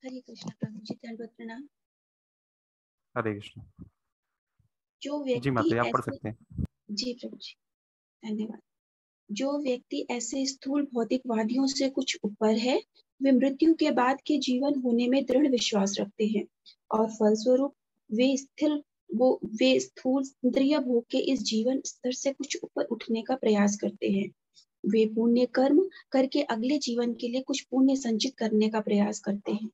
हरे कृष्ण प्रभु जी, दंडवत प्रणाम। हरे कृष्ण। जो जी व्यक्ति माता आप पढ़ ऐसे, सकते हैं। जी प्रभु जी, धन्यवाद। जो व्यक्ति ऐसे स्थूल भौतिकवादियों से कुछ ऊपर है, वे मृत्यु के बाद के जीवन होने में दृढ़ विश्वास रखते हैं और फलस्वरूप वे स्थूल इंद्रिय भोग के इस जीवन स्तर से कुछ ऊपर उठने का प्रयास करते हैं। वे पुण्य कर्म करके अगले जीवन के लिए कुछ पुण्य संचित करने का प्रयास करते हैं।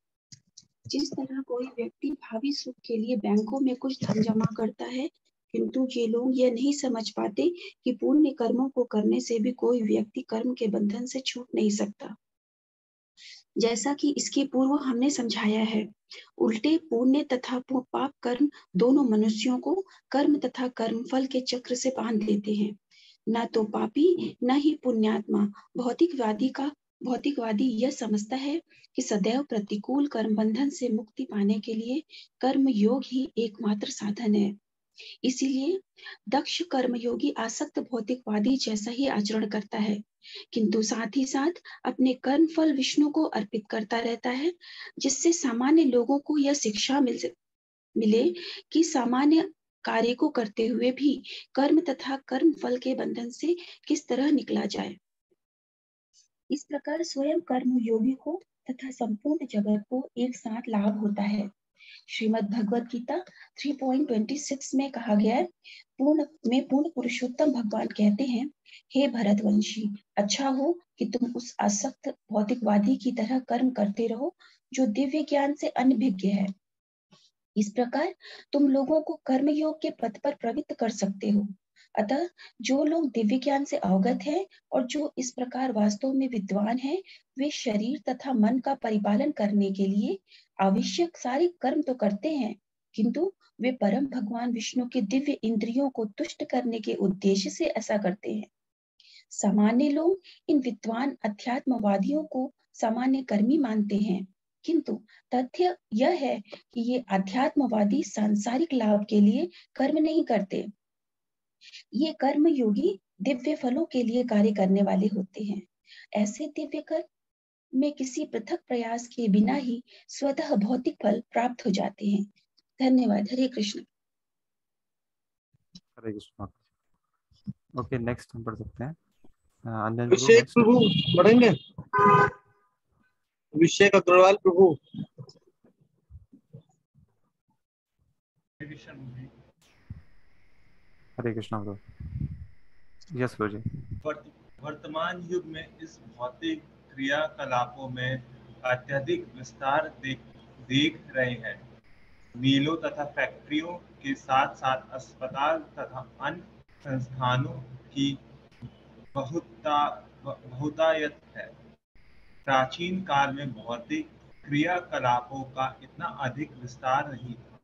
जिस तरह कोई व्यक्ति भावी सुख के लिए बैंकों में कुछ धन जमा करता है, किंतु ये लोग यह नहीं समझ पाते कि पुण्य कर्मों को करने से भी कोई व्यक्ति कर्म के बंधन से छूट नहीं सकता। जैसा कि इसके पूर्व हमने समझाया है, उल्टे पुण्य तथा पाप कर्म दोनों मनुष्यों को कर्म तथा कर्म फल के चक्र से बांध देते हैं। न तो पापी न ही पुण्यात्मा भौतिकवादी यह समझता है कि सदैव प्रतिकूल कर्म बंधन से मुक्ति पाने के लिए कर्म योग ही एकमात्र साधन है। इसीलिए दक्ष कर्मयोगी आसक्त भौतिकवादी जैसा ही आचरण करता है, किंतु साथ ही साथ अपने कर्म फल विष्णु को अर्पित करता रहता है, जिससे सामान्य लोगों को यह शिक्षा मिले कि सामान्य कार्य को करते हुए भी कर्म तथा कर्म फल के बंधन से किस तरह निकला जाए। इस प्रकार स्वयं कर्म योगी को तथा संपूर्ण जगत को एक साथ लाभ होता है। श्रीमद् भगवद गीता 3.26 में कहा गया है, पूर्ण पुरुषोत्तम भगवान कहते हैं, हे भरतवंशी, अच्छा हो कि तुम उस आसक्त भौतिकवादी की तरह कर्म करते रहो जो दिव्य ज्ञान से अनभिज्ञ है। इस प्रकार तुम लोगों को कर्मयोग के पथ पर प्रवृत्त कर सकते हो। अतः जो लोग दिव्य ज्ञान से अवगत हैं और जो इस प्रकार वास्तव में विद्वान हैं, वे शरीर तथा मन का परिपालन करने के लिए आवश्यक सारे कर्म तो करते हैं, किंतु वे परम भगवान विष्णु के दिव्य इंद्रियों को तुष्ट करने के उद्देश्य से ऐसा करते हैं। सामान्य लोग इन विद्वान अध्यात्मवादियों को सामान्य कर्मी मानते हैं, किंतु तथ्य यह है कि ये अध्यात्मवादी सांसारिक लाभ के लिए कर्म नहीं करते। ये कर्म योगी दिव्य फलों के लिए कार्य करने वाले होते हैं। ऐसे दिव्य कर्म में किसी पृथक प्रयास के बिना ही स्वतः भौतिक फल प्राप्त हो जाते हैं। धन्यवाद। हरे कृष्ण। हरे कृष्ण। ओके, नेक्स्ट हम पढ़ सकते हैं। अंजन गुरु अभिषेक नेक्स्ट। प्रभु पढ़ेंगे। अभिषेक अग्रवाल प्रभु। हरे कृष्ण ब्रो। यस ब्रो जी। वर्तमान युग में इस भौतिक क्रियाकलापों में अत्यधिक विस्तार देख रहे हैं। मिलों तथा फैक्ट्रियों के साथ साथ अस्पताल तथा अन्य संस्थानों की बहुतायत है। प्राचीन काल में भौतिक क्रियाकलापों का इतना अधिक विस्तार नहीं था।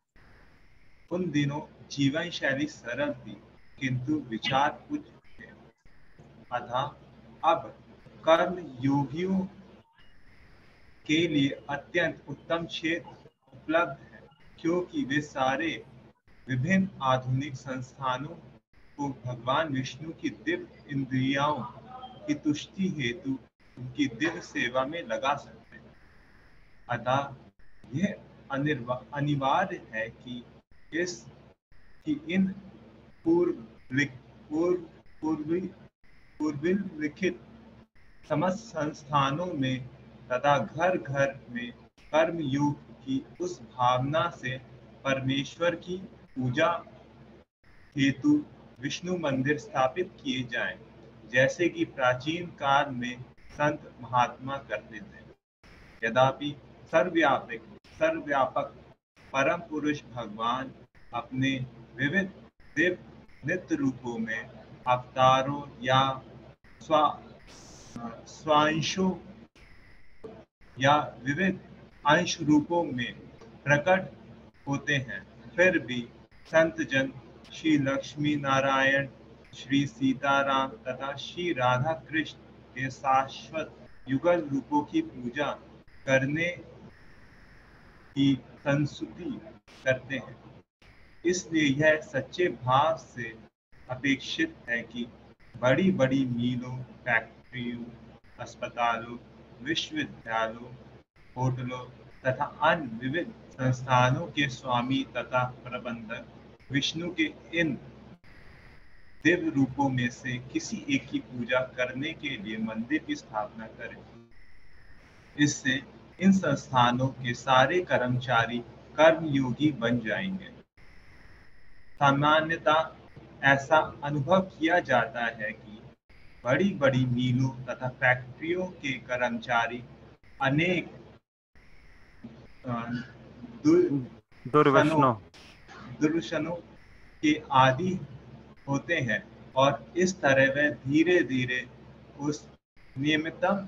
उन दिनों जीवन शैली सरल थी, किंतु विचार उच्च थे। अतः अब कर्म योगियों के लिए अत्यंत उत्तम क्षेत्र उपलब्ध है, क्योंकि वे सारे विभिन्न आधुनिक संस्थानों को भगवान विष्णु की दिव्य इंद्रियों की तुष्टि हेतु उनकी दिव्य सेवा में लगा सकते हैं। अतः यह अनिवार्य है कि इन पूर्वलिखित समस्त संस्थानों में तथा घर घर में कर्म योग की उस भावना से परमेश्वर की पूजा हेतु विष्णु मंदिर स्थापित किए जाएं, जैसे कि प्राचीन काल में संत महात्मा करते थे। यद्यपि सर्वव्यापक परम पुरुष भगवान अपने विविध दिव्य नित्य रूपों में अवतारों या स्वांशों या विविध अंश रूपों में प्रकट होते हैं, फिर भी संत जन श्री लक्ष्मी नारायण, श्री सीताराम तथा श्री राधा कृष्ण के शाश्वत युगल रूपों की पूजा करने की संस्तुति करते हैं। इसलिए यह सच्चे भाव से अपेक्षित है कि बड़ी बड़ी मिलों, फैक्ट्रियों, अस्पतालों, विश्वविद्यालयों, होटलों तथा अन्य विविध संस्थानों के स्वामी तथा प्रबंधक विष्णु के इन दिव्य रूपों में से किसी एक की पूजा करने के लिए मंदिर की स्थापना करें। इससे इन संस्थानों के सारे कर्मचारी कर्मयोगी बन जाएंगे। सामान्यतः ऐसा अनुभव किया जाता है कि बड़ी बड़ी मिलों तथा फैक्ट्रियों के कर्मचारी अनेक दुर्व्यसनों दुर्व्यसनों के आदी होते हैं और इस तरह वे धीरे धीरे उस नियमितम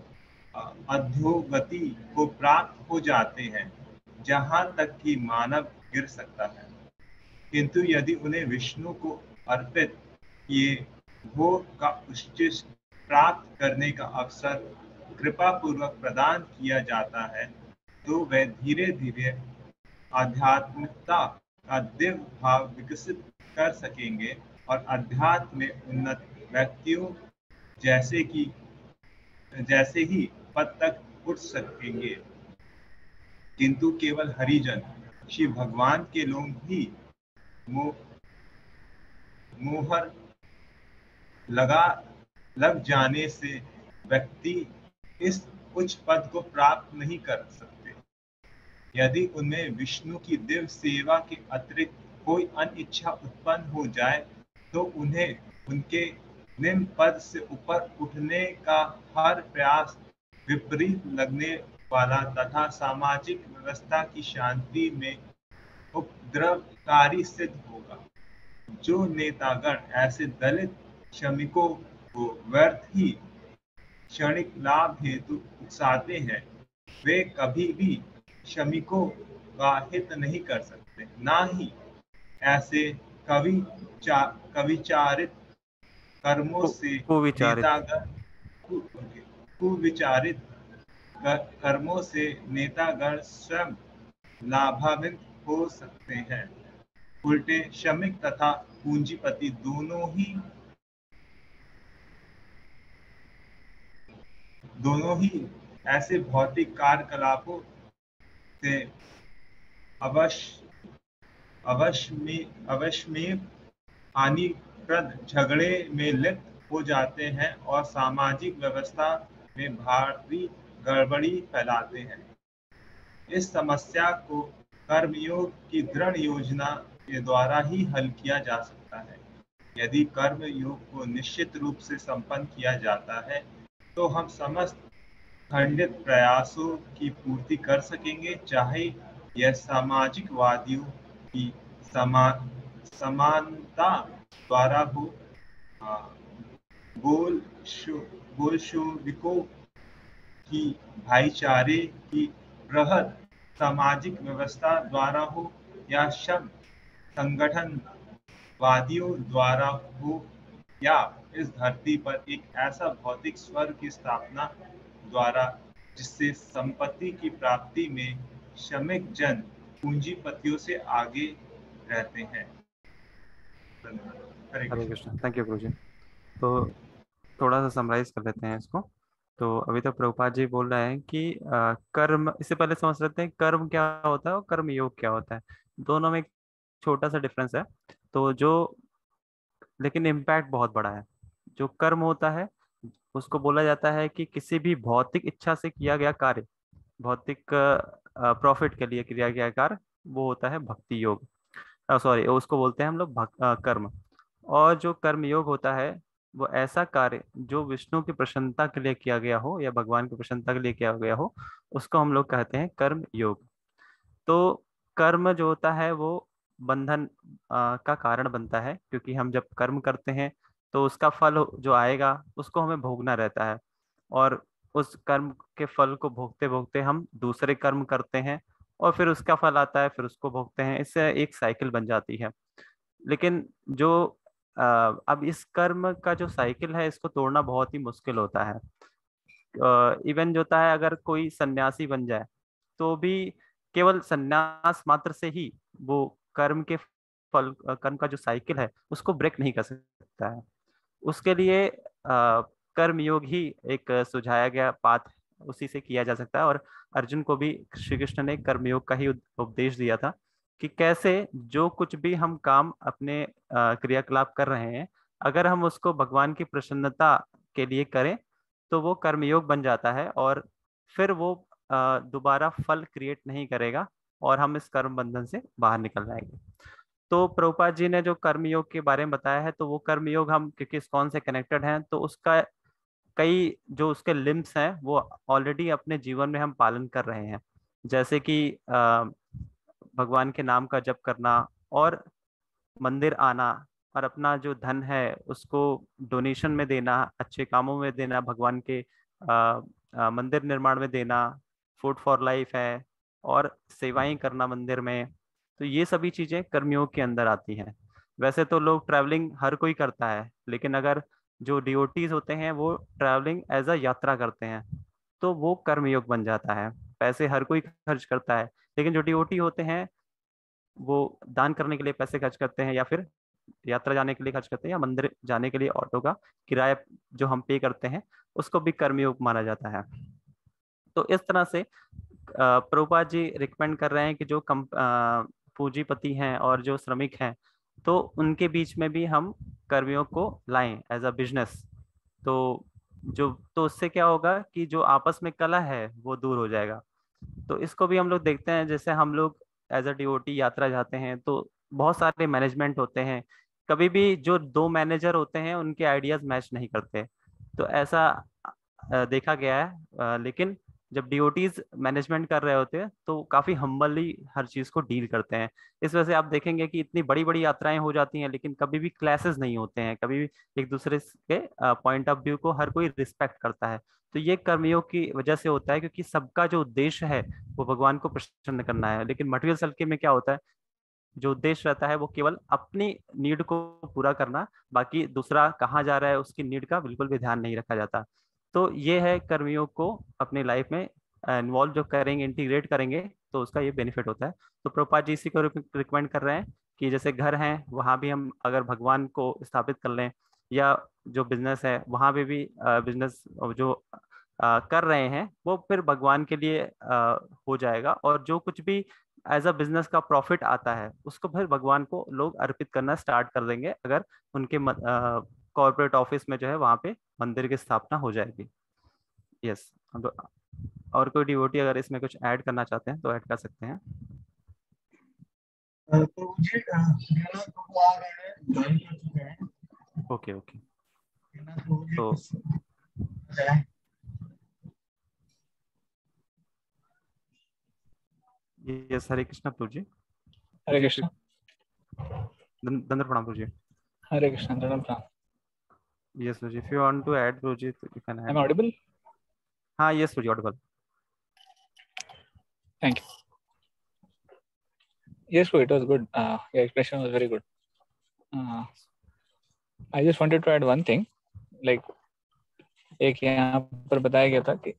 अधोगति को प्राप्त हो जाते हैं जहां तक कि मानव गिर सकता है। किंतु यदि उन्हें विष्णु को अर्पित किए भोग का उच्चिष्ट प्राप्त करने का अवसर कृपा पूर्वक प्रदान किया जाता है तो वे धीरे धीरे आध्यात्मिकता का दिव्य भाव विकसित कर सकेंगे और अध्यात्म में उन्नत व्यक्तियों जैसे ही पद तक उठ सकेंगे। किंतु केवल हरिजन श्री भगवान के लोग ही मोहर लग जाने से व्यक्ति इस उच्च पद को प्राप्त नहीं कर सकते। यदि उनमें विष्णु की दिव्य सेवा के अतिरिक्त कोई अन्य इच्छा उत्पन्न हो जाए तो उन्हें उनके निम्न पद से ऊपर उठने का हर प्रयास विपरीत लगने वाला तथा सामाजिक व्यवस्था की शांति में उपद्रवकारी सिद्ध होगा। जो नेतागण ऐसे दलित श्रमिकों को व्यर्थ ही क्षणिक लाभ हेतु उकसाते हैं वे कभी भी श्रमिकों का हित नहीं कर सकते। ना ही ऐसे कविचारित कर्मों से कुविचारित कर्मों से नेतागण स्वयं लाभान्वित हो सकते हैं। उल्टे श्रमिक तथा पूंजीपति दोनों ही ऐसे भौतिक कार्यकलापों से अवश्य में हानिप्रद झगड़े में लिप्त हो जाते हैं और सामाजिक व्यवस्था में भारी गड़बड़ी फैलाते हैं। इस समस्या को कर्मयोग की दृढ़ योजना के द्वारा ही हल किया जा सकता है। यदि कर्म योग को निश्चित रूप से संपन्न किया जाता है तो हम समस्त खंडित प्रयासों की पूर्ति कर सकेंगे, चाहे यह सामाजिक वादियों की समानता द्वारा हो, बोल्शेविकों की भाईचारे की बृहद सामाजिक व्यवस्था द्वारा हो या श्रम संगठन वादियों द्वारा हो या इस धरती पर एक ऐसा भौतिक स्वर्ग की स्थापना द्वारा जिससे संपत्ति की प्राप्ति में श्रमिक जन पूंजीपतियों से आगे रहते हैं। हरे कृष्ण। थैंक यू गुरुजी। तो थोड़ा सा समराइज कर लेते हैं इसको। तो अभी तो प्रभुपाद जी बोल रहे हैं कि कर्म, इससे पहले समझ लेते हैं कर्म क्या होता है और कर्म योग क्या होता है। दोनों में एक छोटा सा डिफरेंस है, तो जो लेकिन इम्पैक्ट बहुत बड़ा है। जो कर्म होता है उसको बोला जाता है कि किसी भी भौतिक इच्छा से किया गया कार्य, भौतिक प्रॉफिट के लिए किया गया कार्य, वो होता है भक्ति योग, सॉरी उसको बोलते हैं हम लोग कर्म। और जो कर्म योग होता है वो ऐसा कार्य जो विष्णु की प्रसन्नता के लिए किया गया हो या भगवान की प्रसन्नता के लिए किया गया हो, उसको हम लोग कहते हैं कर्म योग। तो कर्म जो होता है वो बंधन का कारण बनता है, क्योंकि हम जब कर्म करते हैं तो उसका फल जो आएगा उसको हमें भोगना रहता है, और उस कर्म के फल को भोगते भोगते हम दूसरे कर्म करते हैं और फिर उसका फल आता है, फिर उसको भोगते हैं। इससे एक साइकिल बन जाती है। लेकिन जो अब इस कर्म का जो साइकिल है इसको तोड़ना बहुत ही मुश्किल होता है। इवन जो होता है, अगर कोई सन्यासी बन जाए तो भी केवल सन्यास मात्र से ही वो कर्म के फल, कर्म का जो साइकिल है उसको ब्रेक नहीं कर सकता है। उसके लिए कर्म योग ही एक सुझाया गया पाथ उसी से किया जा सकता है। और अर्जुन को भी श्री कृष्ण ने कर्मयोग का ही उपदेश दिया था कि कैसे जो कुछ भी हम काम अपने क्रियाकलाप कर रहे हैं, अगर हम उसको भगवान की प्रसन्नता के लिए करें तो वो कर्मयोग बन जाता है, और फिर वो दोबारा फल क्रिएट नहीं करेगा और हम इस कर्म बंधन से बाहर निकल जाएंगे। तो प्रभुपाद जी ने जो कर्मयोग के बारे में बताया है, तो वो कर्मयोग हम क्योंकि इस्कॉन से कनेक्टेड हैं, तो उसका कई जो उसके लिम्स हैं वो ऑलरेडी अपने जीवन में हम पालन कर रहे हैं। जैसे कि भगवान के नाम का जप करना, और मंदिर आना, और अपना जो धन है उसको डोनेशन में देना, अच्छे कामों में देना, भगवान के मंदिर निर्माण में देना, फूड फॉर लाइफ है, और सेवाएं करना मंदिर में। तो ये सभी चीजें कर्मयोग के अंदर आती हैं। वैसे तो लोग ट्रैवलिंग हर कोई करता है, लेकिन अगर जो डिओटीज होते हैं वो ट्रैवलिंग एज अ यात्रा करते हैं तो वो कर्मयोग बन जाता है। पैसे हर कोई खर्च करता है, लेकिन जो डिओटी होते हैं वो दान करने के लिए पैसे खर्च करते हैं, या फिर यात्रा जाने के लिए खर्च करते हैं, या मंदिर जाने के लिए ऑटो का किराया जो हम पे करते हैं उसको भी कर्मयोग माना जाता है। तो इस तरह से प्रभुपाद जी रिकमेंड कर रहे हैं कि जो पूंजीपति हैं और जो श्रमिक हैं, तो उनके बीच में भी हम कर्मयोग को लाएं एज अ बिजनेस। तो उससे क्या होगा कि जो आपस में कलह है वो दूर हो जाएगा। तो इसको भी हम लोग देखते हैं, जैसे हम लोग एज अ डिओटी यात्रा जाते हैं तो बहुत सारे मैनेजमेंट होते हैं, कभी भी जो दो मैनेजर होते हैं उनके आइडियाज मैच नहीं करते। तो ऐसा देखा गया है, लेकिन जब डीओटीज मैनेजमेंट कर रहे होते हैं तो काफी हम्बली हर चीज को डील करते हैं। इस वजह से आप देखेंगे कि इतनी बड़ी बड़ी यात्राएं हो जाती हैं लेकिन कभी भी क्लैशेस नहीं होते हैं, कभी भी एक दूसरे के पॉइंट ऑफ व्यू को हर कोई रिस्पेक्ट करता है। तो ये कर्मयोग की वजह से होता है, क्योंकि सबका जो उद्देश्य है वो भगवान को प्रसन्न करना है। लेकिन मटेरियल सर्किल में क्या होता है, जो उद्देश्य रहता है वो केवल अपनी नीड को पूरा करना, बाकी दूसरा कहाँ जा रहा है उसकी नीड का बिल्कुल भी ध्यान नहीं रखा जाता। तो ये है कर्मयोग को अपनी लाइफ में इन्वॉल्व जो करेंगे, इंटीग्रेट करेंगे, तो उसका ये बेनिफिट होता है। तो प्रभुपाद जी इसी को रिकमेंड कर रहे हैं कि जैसे घर हैं वहाँ भी हम अगर भगवान को स्थापित कर लें, या जो बिजनेस है वहाँ पे भी बिजनेस जो कर रहे हैं वो फिर भगवान के लिए हो जाएगा, और जो कुछ भी एज अ बिजनेस का प्रॉफिट आता है उसको फिर भगवान को लोग अर्पित करना स्टार्ट कर देंगे, अगर उनके कॉर्पोरेट ऑफिस में जो है वहाँ पे मंदिर की स्थापना हो जाएगी। यस, और कोई डिवोटी अगर इसमें कुछ ऐड करना चाहते हैं तो ऐड कर सकते हैं। तो जी जगन्नाथ प्रभु आ गए हैं, ज्वाइन कर चुके हैं। ओके ओके, जगन्नाथ प्रभु जी तो कुछ बताएं। यस, हरे कृष्णा प्रभु जी। हरे कृष्ण। दंडवत प्रणाम प्रभु जी। हरे कृष्ण, दंडवत प्रणाम। Yes, Ruji. If you want to add, Ruji, you can add. Am I audible? हाँ, yes, Ruji, audible. Thank you. Yes, it was good. Your explanation was very good. I just wanted to add one thing. Like, एक यहाँ पर बताया गया था कि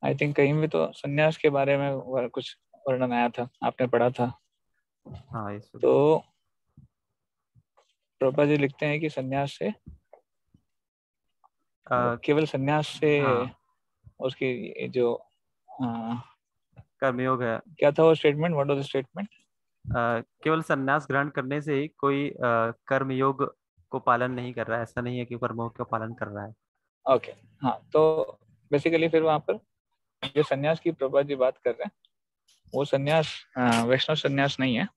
I think कहीं भी तो संन्यास के बारे में कुछ वर्णन आया था, आपने पढ़ा था। हाँ, yes, तो प्रभुपाद जी लिखते हैं कि संन्यास से केवल संन्यास से उसकी जो कर्मयोग है, क्या था वो statement, what was the statement? केवल संन्यास ग्रहण करने से ही कोई कर्मयोग को पालन नहीं कर रहा है, ऐसा नहीं है कि कर्मयोग का पालन कर रहा है। ओके, हाँ, तो बेसिकली फिर वहाँ पर जो संन्यास की प्रभुपाद जी बात कर रहे हैं वो संन्यास वैष्णव संन्यास नहीं है,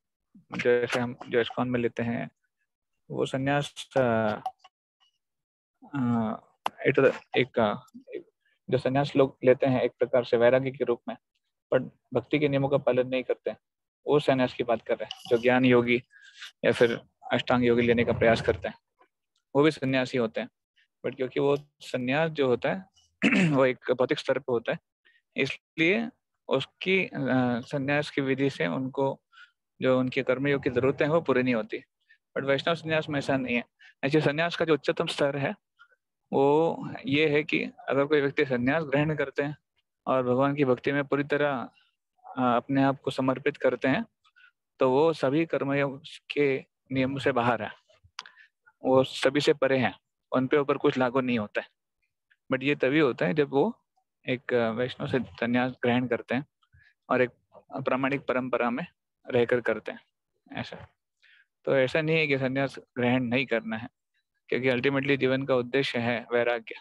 जैसे हम जो इस्कॉन में लेते हैं वो संन्यास एक जो संन्यास लोग लेते हैं एक प्रकार से वैराग्य के रूप में, पर भक्ति के नियमों का पालन नहीं करते हैं, वो संन्यास की बात कर रहे हैं। जो ज्ञान योगी या फिर अष्टांग योगी लेने का प्रयास करते हैं वो भी सन्यासी होते हैं, बट क्योंकि वो संन्यास जो होता है वो एक भौतिक स्तर पर होता है, इसलिए उसकी संन्यास की विधि से उनको जो उनके कर्मयोग की जरूरतें हैं वो पूरी नहीं होती। बट वैष्णव संन्यास में ऐसा नहीं है। ऐसे संन्यास का जो उच्चतम स्तर है वो ये है कि अगर कोई व्यक्ति संन्यास ग्रहण करते हैं और भगवान की भक्ति में पूरी तरह अपने आप को समर्पित करते हैं तो वो सभी कर्मयोग के नियम से बाहर है, वो सभी से परे हैं, उन पे ऊपर कुछ लागू नहीं होता है। बट ये तभी होता है जब वो एक वैष्णव से संन्यास ग्रहण करते हैं और एक प्रामाणिक परंपरा में रहकर करते हैं ऐसा। तो ऐसा नहीं है कि संन्यास ग्रहण नहीं करना है, क्योंकि अल्टीमेटली जीवन का उद्देश्य है वैराग्य।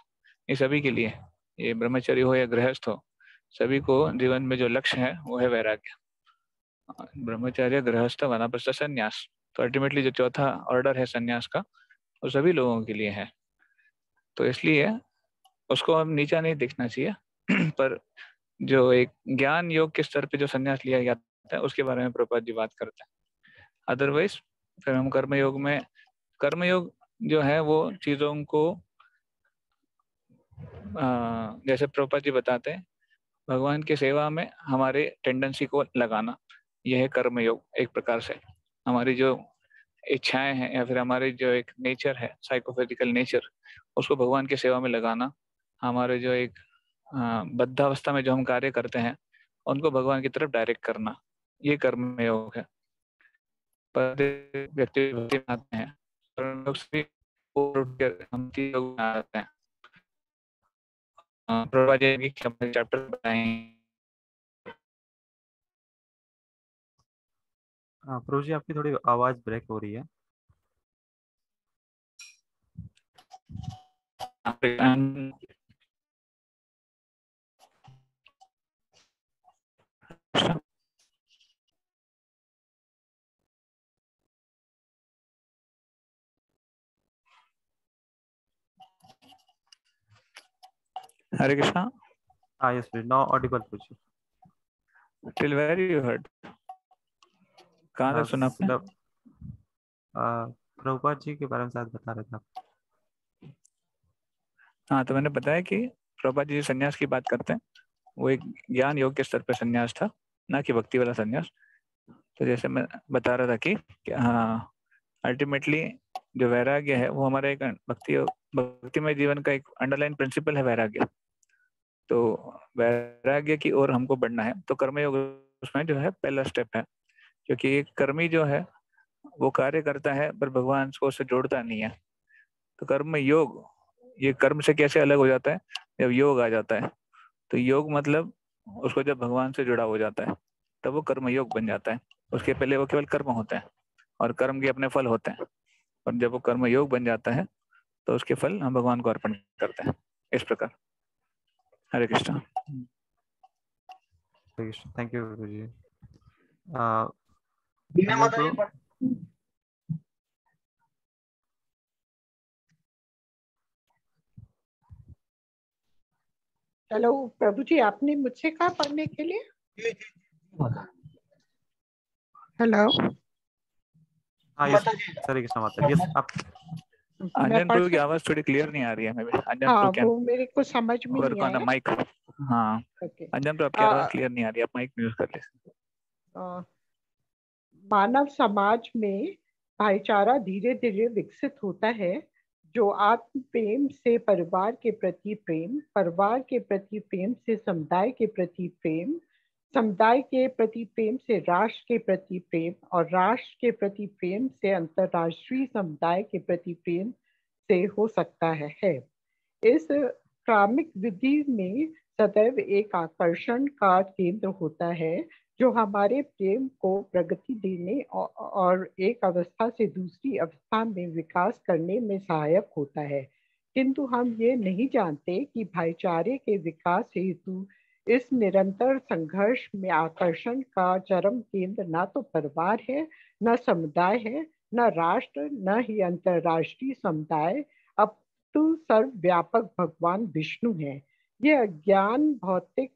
ये सभी के लिए, ये ब्रह्मचर्य हो या गृहस्थ हो, सभी को जीवन में जो लक्ष्य है वो है वैराग्य। ब्रह्मचर्य, गृहस्थ, वानप्रस्थ, संन्यास, तो अल्टीमेटली जो चौथा ऑर्डर है संन्यास का वो सभी लोगों के लिए है। तो इसलिए उसको हम नीचा नहीं देखना चाहिए पर जो एक ज्ञान योग के स्तर पे जो संन्यास लिया जाता है उसके बारे में प्रभुपाद जी बात करते हैं। अदरवाइज फिर हम कर्मयोग में, कर्मयोग जो है वो चीजों को जैसे प्रभुपाद जी बताते हैं, भगवान की सेवा में हमारे टेंडेंसी को लगाना, यह है कर्मयोग। एक प्रकार से हमारी जो इच्छाएं हैं या फिर हमारे जो एक नेचर है, साइकोफिजिकल नेचर, उसको भगवान की सेवा में लगाना, हमारे जो एक बद्धावस्था में जो हम कार्य करते हैं उनको भगवान की तरफ डायरेक्ट करना, ये कर्मयोग है। पर व्यक्ति भक्ति में आते हैं, कर्मयोग से हम योग में आते हैं। प्रभुपाद जी की चैप्टर बताएं। प्रभु जी आपकी थोड़ी आवाज ब्रेक हो रही है। हरे कृष्णा। हाँ यस प्लीज, नाउ ऑडिबल प्रभु जी। टिल वेयर यू हर्ड, कहाँ तक सुना आपने? प्रभुपाद जी के बारे में शायद बता रहे थे आप। हाँ, तो मैंने बताया कि प्रभुपाद जी संन्यास की बात करते हैं, वो एक ज्ञान योग के स्तर पर संन्यास था, ना कि भक्ति वाला संन्यास। तो जैसे मैं बता रहा था कि हाँ, अल्टीमेटली जो वैराग्य है वो हमारा एक भक्तिमय जीवन का एक अंडरलाइन प्रिंसिपल है वैराग्य। तो वैराग्य की ओर हमको बढ़ना है, तो कर्मयोग उसमें जो है पहला स्टेप है, क्योंकि कर्मी जो है वो कार्य करता है पर भगवान को उससे जोड़ता नहीं है। तो कर्म योग, ये कर्म से कैसे अलग हो जाता है? जब योग आ जाता है। तो योग मतलब उसको जब भगवान से जुड़ा हो जाता है तब वो कर्म योग बन जाता है। उसके पहले वो केवल कर्म होते हैं और कर्म के अपने फल होते हैं, और जब वो कर्म योग बन जाता है तो उसके फल हम भगवान को अर्पण करते हैं। इस प्रकार। हरे कृष्णा। थैंक यू प्रभु जी। हेलो प्रभु जी, आपने मुझसे कहा पढ़ने के लिए? हेलो। हाँ यस हरे कृष्णा माता। यस आप। अंजन प्रभु की आवाज थोड़ी क्लियर नहीं आ रही है मेरे। अंजन हाँ, प्रभु वो मेरे को समझ में नहीं आया। माइक। हाँ अंजन प्रभु आपकी आवाज क्लियर नहीं आ रही, आप माइक यूज कर ले। मानव समाज में भाईचारा धीरे धीरे विकसित होता है, जो आत्म प्रेम से परिवार के प्रति प्रेम, परिवार के प्रति प्रेम से समुदाय के प्रति प्रेम, समुदाय के प्रति प्रेम से राष्ट्र के प्रति प्रेम, और राष्ट्र के प्रति प्रेम से अंतर्राष्ट्रीय समुदाय के प्रति प्रेम से हो सकता है। इस क्रमिक विधि में सदैव एक आकर्षण का केंद्र होता है, जो हमारे प्रेम को प्रगति देने और एक अवस्था से दूसरी अवस्था में विकास करने में सहायक होता है। किंतु हम ये नहीं जानते कि भाईचारे के विकास हेतु इस निरंतर संघर्ष में आकर्षण का चरम केंद्र न तो परिवार है, न समुदाय है, न राष्ट्र, न ही अंतर्राष्ट्रीय समुदाय, अपितु सर्वव्यापक भगवान विष्णु है। यह ज्ञान भौतिक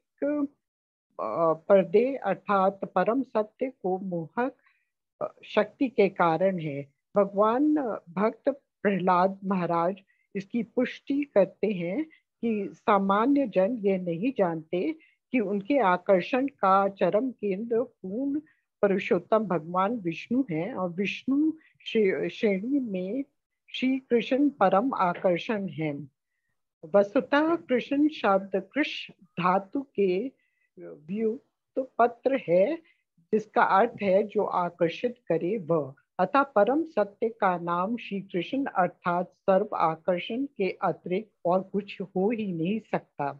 पर्दे अर्थात परम सत्य को मोहक शक्ति के कारण है। भगवान भक्त प्रहलाद महाराज इसकी पुष्टि करते हैं कि सामान्य जन ये नहीं जानते कि उनके आकर्षण का चरम केंद्र पूर्ण पुरुषोत्तम भगवान विष्णु है, और विष्णु श्रेणी में श्री कृष्ण परम आकर्षण है। वस्तुतः कृष्ण शब्द कृष धातु के व्युत्पन्न है, जिसका अर्थ है जो आकर्षित करे वह। अतः परम सत्य का नाम श्री कृष्ण अर्थात सर्व आकर्षण के अतिरिक्त और कुछ हो ही नहीं सकता।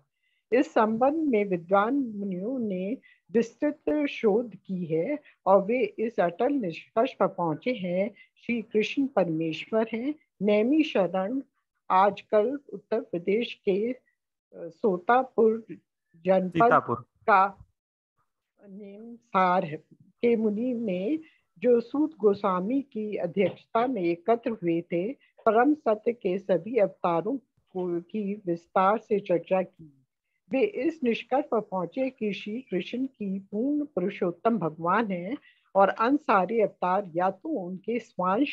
इस संबंध में विद्वान मुनियों ने विस्तृत शोध की है और वे इस अटल निष्कर्ष पर पहुंचे हैं, श्री कृष्ण परमेश्वर हैं। नैमी शरण आजकल उत्तर प्रदेश के सोतापुर जनपद सीतापुर का नेमसार के मुनि ने जो सूत गोस्वामी की अध्यक्षता में एकत्र हुए थे, परम सत्य के सभी अवतारों की विस्तार से चर्चा की। वे इस निष्कर्ष पर पहुंचे कि श्री कृष्ण की पूर्ण पुरुषोत्तम भगवान हैं और अन्य सारे अवतार या तो उनके स्वांश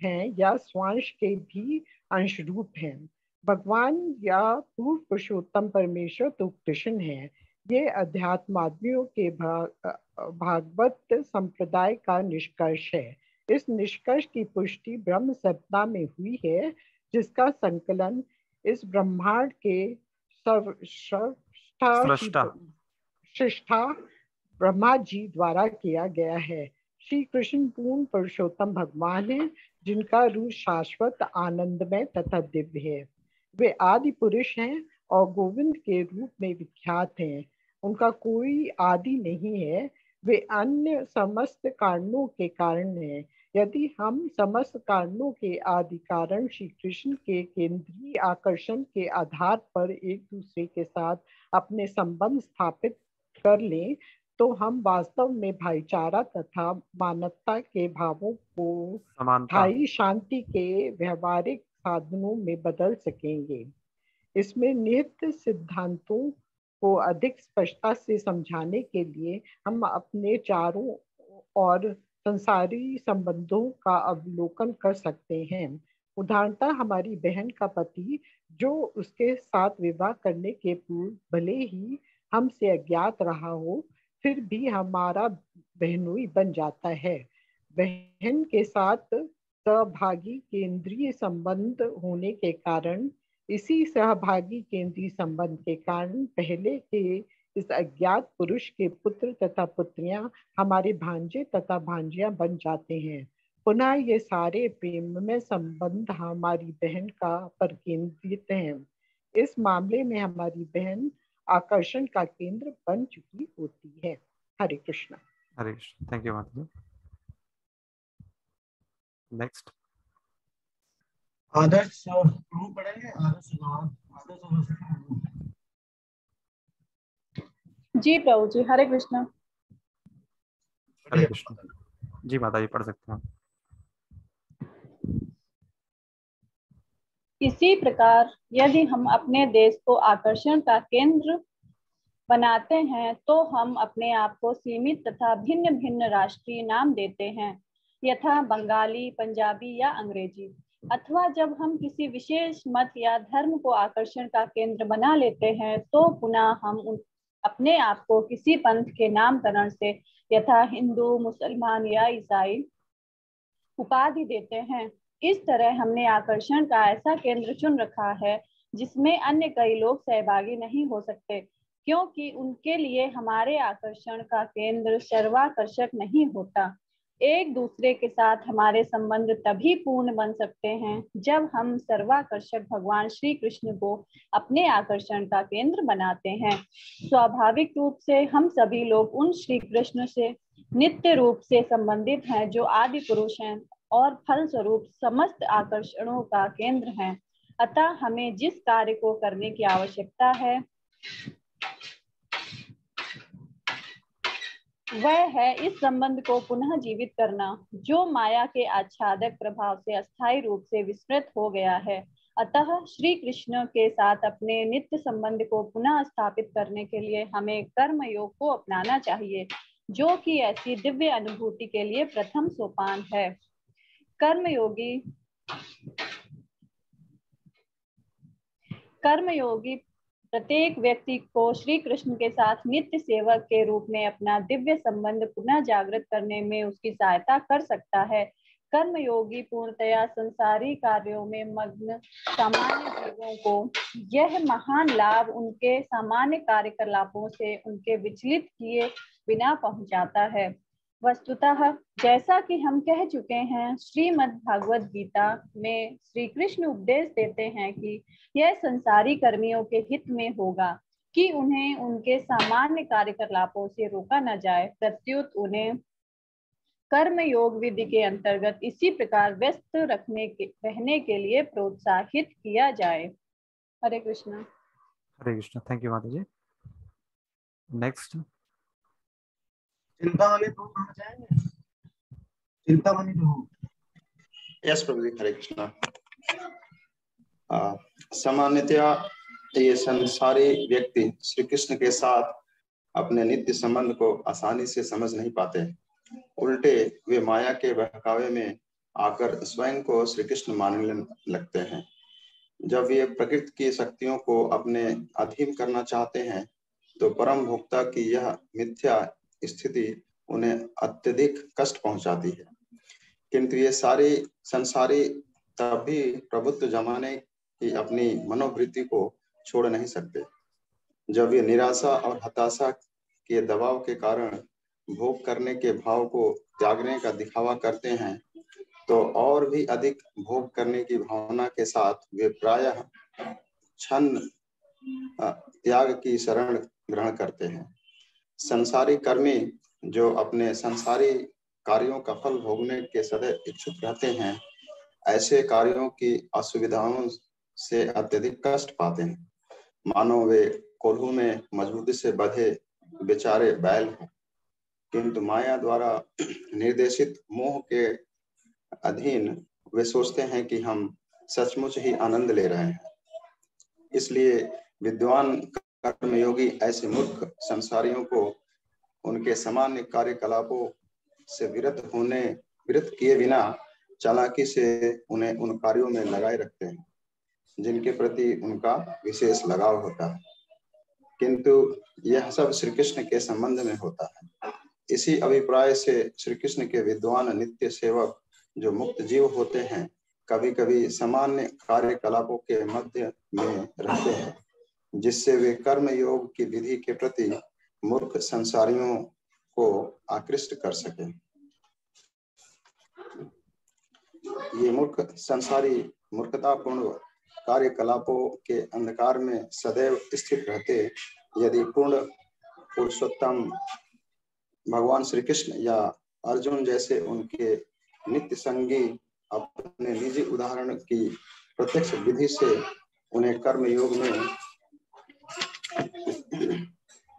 हैं या स्वांश के भी अंश रूप हैं। भगवान या पूर्ण पुरुषोत्तम परमेश्वर तो कृष्ण है। ये अध्यात्मादियों के भागवत संप्रदाय का निष्कर्ष है। इस निष्कर्ष की पुष्टि ब्रह्म सप्ताह में हुई है, जिसका संकलन इस ब्रह्मांड के सृष्टा ब्रह्मा जी द्वारा किया गया है। श्री कृष्ण पूर्ण पुरुषोत्तम भगवान है, जिनका रूप शाश्वत आनंदमय तथा दिव्य है। वे आदि पुरुष हैं और गोविंद के रूप में विख्यात हैं। उनका कोई आदि नहीं है। वे अन्य समस्त कारणों के कारण हैं। यदि हम समस्त कारणों के आदि कारण श्री कृष्ण के केंद्रीय आकर्षण के आधार पर एक दूसरे के साथ अपने संबंध स्थापित कर लें, तो हम वास्तव में भाईचारा तथा मानवता के भावों को स्थायी शांति के व्यवहारिक साधनों में बदल सकेंगे। इसमें निहित सिद्धांतों को अधिक स्पष्टता से समझाने के लिए हम अपने चारों और संसारी संबंधों का अवलोकन कर सकते हैं। उदाहरणतः हमारी बहन का पति, जो उसके साथ विवाह करने के पूर्व भले ही हमसे अज्ञात रहा हो, फिर भी हमारा बहनोई बन जाता है। बहन के साथ सहभागी केंद्रीय संबंध होने के कारण, इसी सहभागी केंद्रीय संबंध के कारण पहले के इस अज्ञात पुरुष के पुत्र तथा पुत्रियां हमारे भांजे तथा भांजियां बन जाते हैं। पुनः ये सारे प्रेममय संबंध हमारी बहन का पर केंद्रित हैं। इस मामले में हमारी बहन आकर्षण का केंद्र बन चुकी होती है। हरे कृष्ण। हरे कृष्ण। थैंक यू माता जी। नेक्स्ट आदर्श प्रभु पढ़ेंगे। जी प्रभु जी। हरे कृष्ण। हरे कृष्ण। जी माता जी पढ़ सकते हैं। इसी प्रकार यदि हम अपने देश को आकर्षण का केंद्र बनाते हैं, तो हम अपने आप को सीमित तथा भिन्न भिन्न राष्ट्रीय नाम देते हैं, यथा बंगाली, पंजाबी या अंग्रेजी। अथवा जब हम किसी विशेष मत या धर्म को आकर्षण का केंद्र बना लेते हैं, तो पुनः हम अपने आप को किसी पंथ के नामकरण से, यथा हिंदू, मुसलमान या ईसाई, उपाधि देते हैं। इस तरह हमने आकर्षण का ऐसा केंद्र चुन रखा है जिसमें अन्य कई लोग सहभागी नहीं हो सकते, क्योंकि उनके लिए हमारे आकर्षण का केंद्र सर्वाकर्षक नहीं होता। एक दूसरे के साथ हमारे संबंध तभी पूर्ण बन सकते हैं जब हम सर्वाकर्षक भगवान श्री कृष्ण को अपने आकर्षण का केंद्र बनाते हैं। स्वाभाविक रूप से हम सभी लोग उन श्री कृष्ण से नित्य रूप से संबंधित हैं, जो आदि पुरुष हैं और फलस्वरूप समस्त आकर्षणों का केंद्र हैं। अतः हमें जिस कार्य को करने की आवश्यकता है वह है इस संबंध को पुनः जीवित करना, जो माया के आच्छादक प्रभाव से अस्थायी रूप से विस्मृत हो गया है। अतः श्री कृष्ण के साथ अपने नित्य संबंध को पुनः स्थापित करने के लिए हमें कर्म योग को अपनाना चाहिए, जो कि ऐसी दिव्य अनुभूति के लिए प्रथम सोपान है। कर्मयोगी प्रत्येक व्यक्ति को श्री कृष्ण के साथ नित्य सेवक के रूप में अपना दिव्य संबंध पुनः जागृत करने में उसकी सहायता कर सकता है। कर्मयोगी पूर्णतया संसारी कार्यों में मग्न सामान्य जीवों को यह महान लाभ उनके सामान्य कार्यकलापों से उनके विचलित किए बिना पहुंचाता है। वस्तुतः जैसा कि हम कह चुके हैं, श्रीमद् भागवत गीता में श्री कृष्ण उपदेश देते हैं कि यह संसारी कर्मियों के हित में होगा कि उन्हें उनके सामान्य कार्यकलापों से रोका न जाए, प्रत्युत उन्हें कर्म योग विधि के अंतर्गत इसी प्रकार व्यस्त रहने के लिए प्रोत्साहित किया जाए। हरे कृष्णा। हरे कृष्णा। थैंक यू माता जी। नेक्स्ट चिंतामणि प्रभु कहाँ जाएंगे? चिंतामणि प्रभु। यस प्रभु जी, हरे कृष्णा। सामान्यतया ये संसारी व्यक्ति श्री कृष्ण के साथ अपने नित्य संबंध को आसानी से समझ नहीं पाते। उल्टे वे माया के बहकावे में आकर स्वयं को श्री कृष्ण मानने लगते हैं। जब ये प्रकृति की शक्तियों को अपने अधीन करना चाहते हैं तो परम भोक्ता की यह मिथ्या स्थिति उन्हें अत्यधिक कष्ट पहुंचाती है। किंतु ये सारी संसारी तब भी प्रभुत्व जमाने की अपनी मनोवृत्ति को छोड़ नहीं सकते। जब ये निराशा और हताशा के दबाव के कारण भोग करने के भाव को त्यागने का दिखावा करते हैं तो और भी अधिक भोग करने की भावना के साथ वे प्रायः क्षण त्याग की शरण ग्रहण करते हैं। संसारी कर्मी जो अपने संसारी कार्यों का फल भोगने के सदैव इच्छुक रहते हैं, ऐसे कार्यों की असुविधाओं से अत्यधिक कष्ट पाते हैं, मानो वे कोल्हू में मजबूती से बंधे बेचारे बैल हैं। किंतु माया द्वारा निर्देशित मोह के अधीन वे सोचते हैं कि हम सचमुच ही आनंद ले रहे हैं। इसलिए विद्वान कर्मयोगी ऐसे मूर्ख संसारियों को उनके सामान्य कार्यकलापों से विरत किए बिना चालाकी से उन्हें उन कार्यों में लगाए रखते हैं जिनके प्रति उनका विशेष लगाव होता है। किंतु यह सब श्री कृष्ण के संबंध में होता है। इसी अभिप्राय से श्री कृष्ण के विद्वान नित्य सेवक जो मुक्त जीव होते हैं, कभी कभी सामान्य कार्यकलापों के मध्य में रहते हैं, जिससे वे कर्म योग की विधि के प्रति मूर्ख संसारियों को आकृष्ट कर सके। ये मूर्ख संसारी मूर्खतापूर्ण कार्यकलापों के अंधकार में सदैव स्थित रहते यदि पूर्ण पुरुषोत्तम भगवान श्री कृष्ण या अर्जुन जैसे उनके नित्य संगी अपने निजी उदाहरण की प्रत्यक्ष विधि से उन्हें कर्म योग में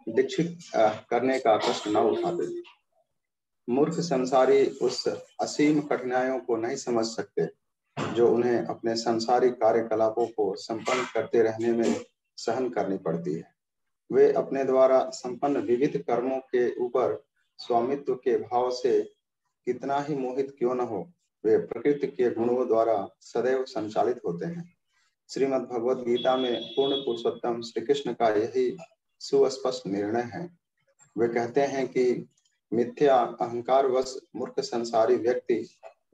दीक्षित करने का कष्ट न उठाते। मूर्ख संसारी उस असीम कठिनाइयों को नहीं समझ सकते जो उन्हें अपने संसारी कार्यकलापों को संपन्न करते रहने में सहन करनी पड़ती है। वे अपने द्वारा संपन्न विविध कर्मों के ऊपर स्वामित्व के भाव से कितना ही मोहित क्यों न हो, वे प्रकृति के गुणों द्वारा सदैव संचालित होते हैं। श्रीमद् भगवद गीता में पूर्ण पुरुषोत्तम श्री कृष्ण का यही सुस्पष्ट निर्णय है। वे कहते हैं कि मिथ्या अहंकार वश मूर्ख संसारी व्यक्ति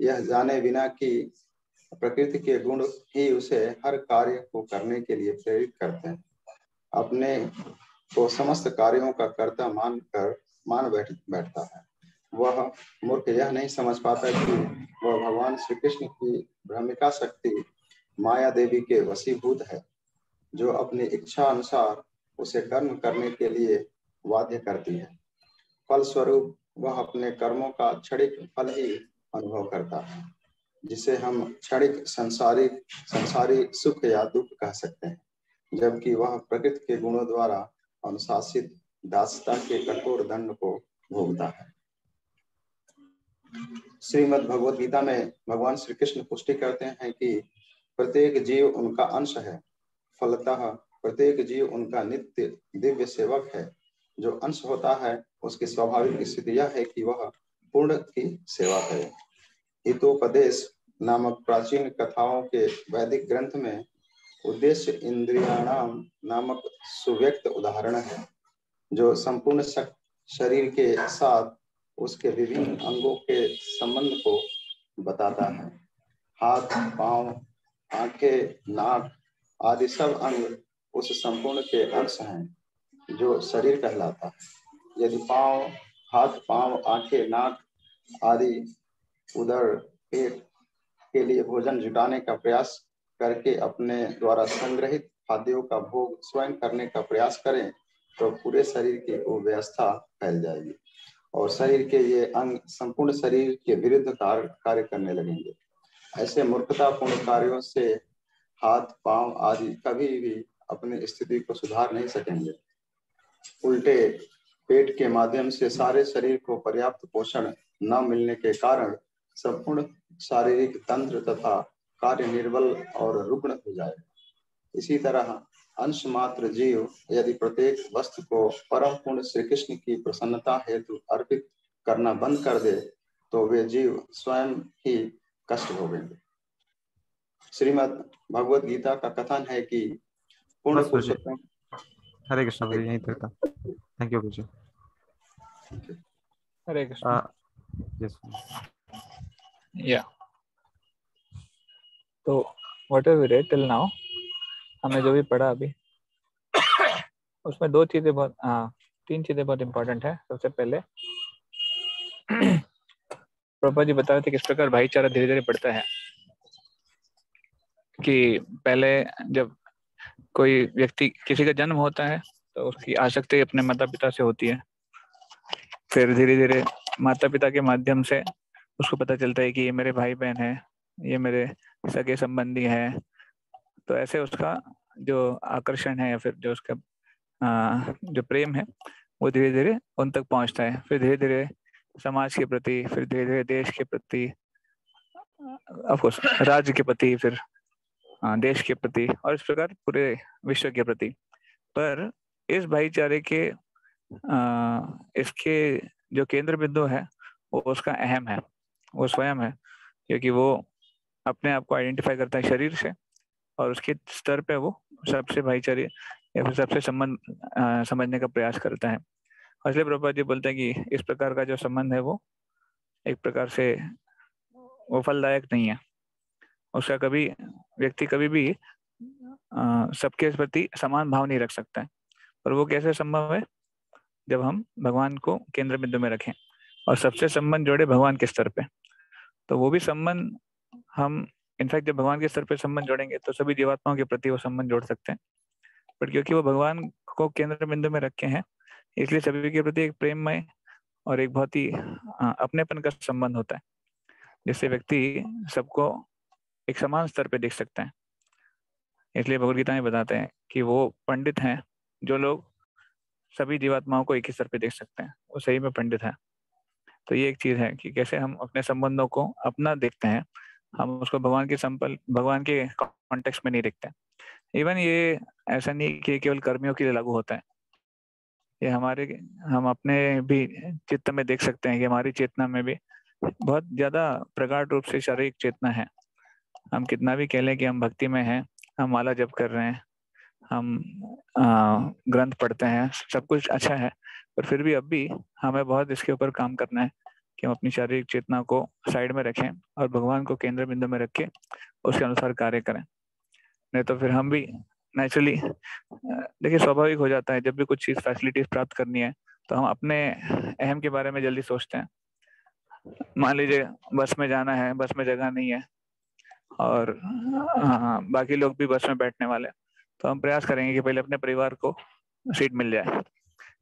यह जाने बिना कि प्रकृति के गुण ही उसे हर कार्य को करने के लिए प्रेरित करते हैं, अपने को समस्त कार्यों का कर्ता मान बैठता है। वह मूर्ख यह नहीं समझ पाता कि वह भगवान श्री कृष्ण की भ्रमिका शक्ति माया देवी के वशीभूत है, जो अपनी इच्छा अनुसार उसे कर्म करने के लिए बाध्य करती है। फलस्वरूप वह अपने कर्मों का क्षणिक फल ही अनुभव करता है, जिसे हम क्षणिक संसारी सुख या दुख कह सकते हैं, जबकि वह प्रकृति के गुणों द्वारा अनुशासित दासता के कठोर दंड को भोगता है। श्रीमद् भगवद गीता में भगवान श्री कृष्ण पुष्टि करते हैं कि प्रत्येक जीव उनका अंश है। फलतः प्रत्येक जीव उनका नित्य दिव्य सेवक है। जो अंश होता है उसकी स्वाभाविक स्थिति यह है कि वह पूर्ण की सेवा करे। हितोपदेश नामक प्राचीन कथाओं के वैदिक ग्रंथ में उद्देश्य इंद्रियाणाम नामक सुव्यक्त उदाहरण है, जो संपूर्ण शरीर के साथ उसके विभिन्न अंगों के संबंध को बताता है। हाथ, पांव, आंखें, नाक आदि सब अंग उस संपूर्ण के अंश हैं जो शरीर कहलाता है। यदि पांव हाथ, पांव, आंखें, नाक आदि, उदर, पेट के लिए भोजन जुटाने का प्रयास करके अपने द्वारा संग्रहित खाद्यों का भोग स्वयं करने का प्रयास करें तो पूरे शरीर की व्यवस्था फैल जाएगी और शरीर के ये अंग संपूर्ण शरीर के विरुद्ध कार्य करने लगेंगे। ऐसे मूर्खतापूर्ण कार्यों से हाथ, पांव आदि कभी भी अपनी स्थिति को सुधार नहीं सकेंगे। उल्टे पेट के माध्यम से सारे शरीर को पर्याप्त पोषण न मिलने के कारण संपूर्ण शारीरिक तंत्र तथा कार्य निर्बल और रुग्ण हो जाए। इसी तरह अंश मात्र जीव यदि प्रत्येक वस्तु को परम पूर्ण श्री कृष्ण की प्रसन्नता हेतु अर्पित करना बंद कर दे तो वे जीव स्वयं ही कष्ट भोगेंगे। श्रीमद् भगवद गीता का कथन है कि पूर्ण पुरुषोत्तम। हरे कृष्ण गुरु जी, यहीं तक था। Thank you Guru ji. Hare Krishna. Yes या तो whatever we read till now, हमने जो भी पढ़ा अभी उसमें दो चीजें बहुत तीन चीजें बहुत इंपॉर्टेंट है। सबसे पहले प्रभुपाद जी बता रहे थे किस प्रकार भाईचारा धीरे धीरे बढ़ता है, कि पहले जब कोई व्यक्ति किसी का जन्म होता है तो उसकी आसक्ति अपने माता पिता से होती है, फिर धीरे धीरे माता पिता के माध्यम से उसको पता चलता है कि ये मेरे भाई बहन है, ये मेरे सगे संबंधी हैं, तो ऐसे उसका जो आकर्षण है या फिर जो उसका जो प्रेम है वो धीरे धीरे उन तक पहुंचता है। फिर धीरे धीरे समाज के प्रति, फिर धीरे धीरे देश के प्रति, ऑफ कोर्स राज्य के प्रति, फिर देश के प्रति, और इस प्रकार पूरे विश्व के प्रति। पर इस भाईचारे के इसके जो केंद्र बिंदु है वो उसका अहम है, वो स्वयं है, क्योंकि वो अपने आप को आइडेंटिफाई करता है शरीर से और उसके स्तर पे वो सबसे भाईचारे या फिर सबसे संबंध समझने का प्रयास करता है। इसलिए प्रभुपाद जी बोलते हैं कि इस प्रकार का जो संबंध है वो एक प्रकार से वो फलदायक नहीं है। उसका कभी व्यक्ति कभी भी सबके प्रति समान भाव नहीं रख सकता है। और वो कैसे संभव है? जब हम भगवान को केंद्र बिंदु में रखें और सबसे संबंध जोड़े भगवान के स्तर पे, तो वो भी संबंध हम इनफैक्ट जब भगवान के स्तर पे संबंध जोड़ेंगे तो सभी जीवात्माओं के प्रति वो संबंध जोड़ सकते हैं। पर क्योंकि वो भगवान को केंद्र बिंदु में रखे हैं इसलिए सभी के प्रति एक प्रेममय और एक बहुत ही अपनेपन का संबंध होता है, जिससे व्यक्ति सबको एक समान स्तर पे देख सकता है। इसलिए भगवद गीता में बताते हैं कि वो पंडित हैं जो लोग सभी जीवात्माओं को एक ही स्तर पे देख सकते हैं, वो सही में पंडित है। तो ये एक चीज है कि कैसे हम अपने संबंधों को अपना देखते हैं, हम उसको भगवान के कॉन्टेक्स्ट में नहीं देखते। इवन ये ऐसा नहीं कि केवल कर्मियों के लिए लागू होता है, ये हम अपने भी चित्त में देख सकते हैं कि हमारी चेतना में भी बहुत ज्यादा प्रगाढ़ रूप से शारीरिक चेतना है। हम कितना भी कह लें कि हम भक्ति में हैं, हम माला जप कर रहे हैं, हम ग्रंथ पढ़ते हैं, सब कुछ अच्छा है, पर फिर भी अब भी हमें बहुत इसके ऊपर काम करना है कि हम अपनी शारीरिक चेतना को साइड में रखें और भगवान को केंद्र बिंदु में रख के उसके अनुसार कार्य करें। नहीं तो फिर हम भी नेचुरली देखिए स्वाभाविक हो जाता है, जब भी कुछ चीज फैसिलिटीज प्राप्त करनी है तो हम अपने अहम के बारे में जल्दी सोचते हैं। मान लीजिए बस में जाना है, बस में जगह नहीं है और बाकी लोग भी बस में बैठने वाले, तो हम प्रयास करेंगे कि पहले अपने परिवार को सीट मिल जाए।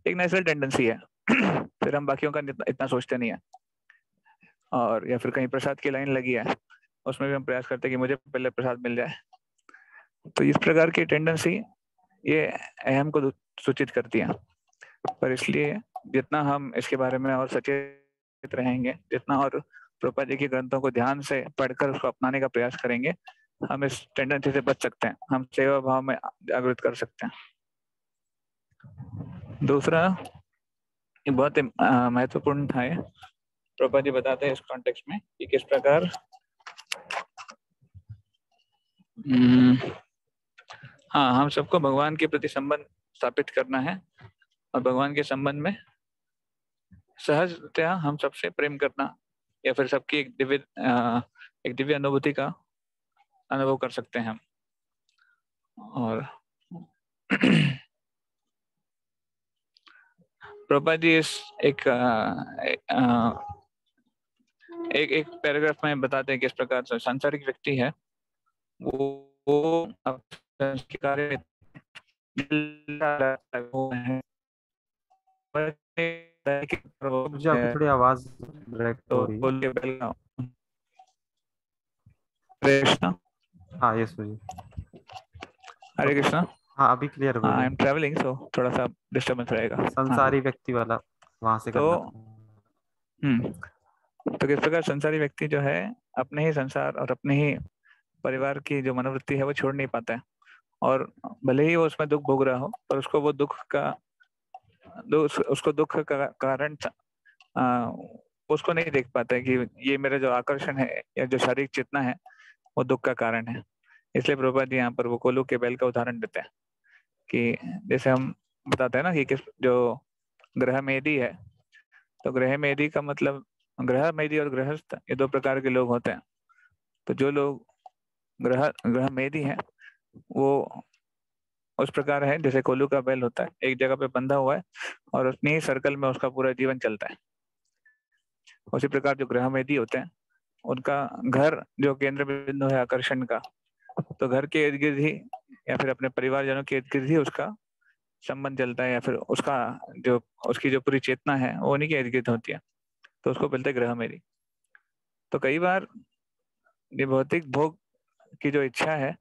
एक नेचुरल टेंडेंसी है। फिर हम बाकियों का इतना सोचते नहीं है। और या फिर कहीं प्रसाद की लाइन लगी है, उसमें भी हम प्रयास करते हैं कि मुझे पहले प्रसाद मिल जाए। तो इस प्रकार की टेंडेंसी ये अहम को सूचित करती है। पर इसलिए जितना हम इसके बारे में और सचेत रहेंगे, जितना और प्रभुपाद जी के ग्रंथों को ध्यान से पढ़कर उसको अपनाने का प्रयास करेंगे, हम इस टेंडेंसी से बच सकते हैं, हम सेवा भाव में जागृत कर सकते हैं। दूसरा बहुत महत्वपूर्ण था, प्रभुपाद जी बताते हैं इस कॉन्टेक्स्ट में कि किस प्रकार हम सबको भगवान के प्रति संबंध स्थापित करना है और भगवान के संबंध में सहजतया हम सबसे प्रेम करना या फिर सबकी एक दिव्य अनुभूति का अनुभव कर सकते हैं हम। और प्रभुपाद जी इस एक पैराग्राफ में बताते हैं कि इस प्रकार से सांसारिक व्यक्ति है वो अपने कार्य मुझे आपकी थोड़ी आवाज ब्रेक हो रही है। हरे कृष्णा। हाँ यस जी, हरे कृष्णा। हाँ अभी क्लियर हो आई गया। एम ट्रैवलिंग सो थोड़ा सा डिस्टर्बेंस रहेगा। संसारी व्यक्ति वाला वहां से तो करना था। तो किस प्रकार संसारी व्यक्ति जो है अपने ही संसार और अपने ही परिवार की जो मनोवृत्ति है वो छोड़ नहीं पाता है, और भले ही वो उसमें दुख भोग रहा हो पर उसको वो उसको दुख का कारण उसको नहीं देख पाता है कि ये मेरा जो आकर्षण है या जो शारीरिक चेतना है वो दुख का कारण है। इसलिए प्रभुपाद जी यहाँ पर वो कोलू के बैल का उदाहरण देते हैं कि जैसे हम बताते हैं ना कि किस जो ग्रह मेदी है, तो ग्रह मेदी का मतलब ग्रह मेदी और गृहस्थ ये दो प्रकार के लोग होते हैं। तो जो लोग ग्रह मेदी है वो उस प्रकार है जैसे कोलू का बैल होता है, एक जगह पे बंधा हुआ है और उतनी ही सर्कल में उसका पूरा जीवन चलता है। उसी प्रकार जो ग्रह मेदी होते हैं उनका घर जो केंद्र बिंदु है आकर्षण का, तो घर के इर्द गिर्द ही या फिर अपने परिवारजनों के इर्द गिर्द ही उसका संबंध चलता है, या फिर उसकी जो पूरी चेतना है वो उन्हीं के इर्द गिर्द होती है। तो उसको बोलते ग्रह मेदी। तो कई बार ये भौतिक भोग की जो इच्छा है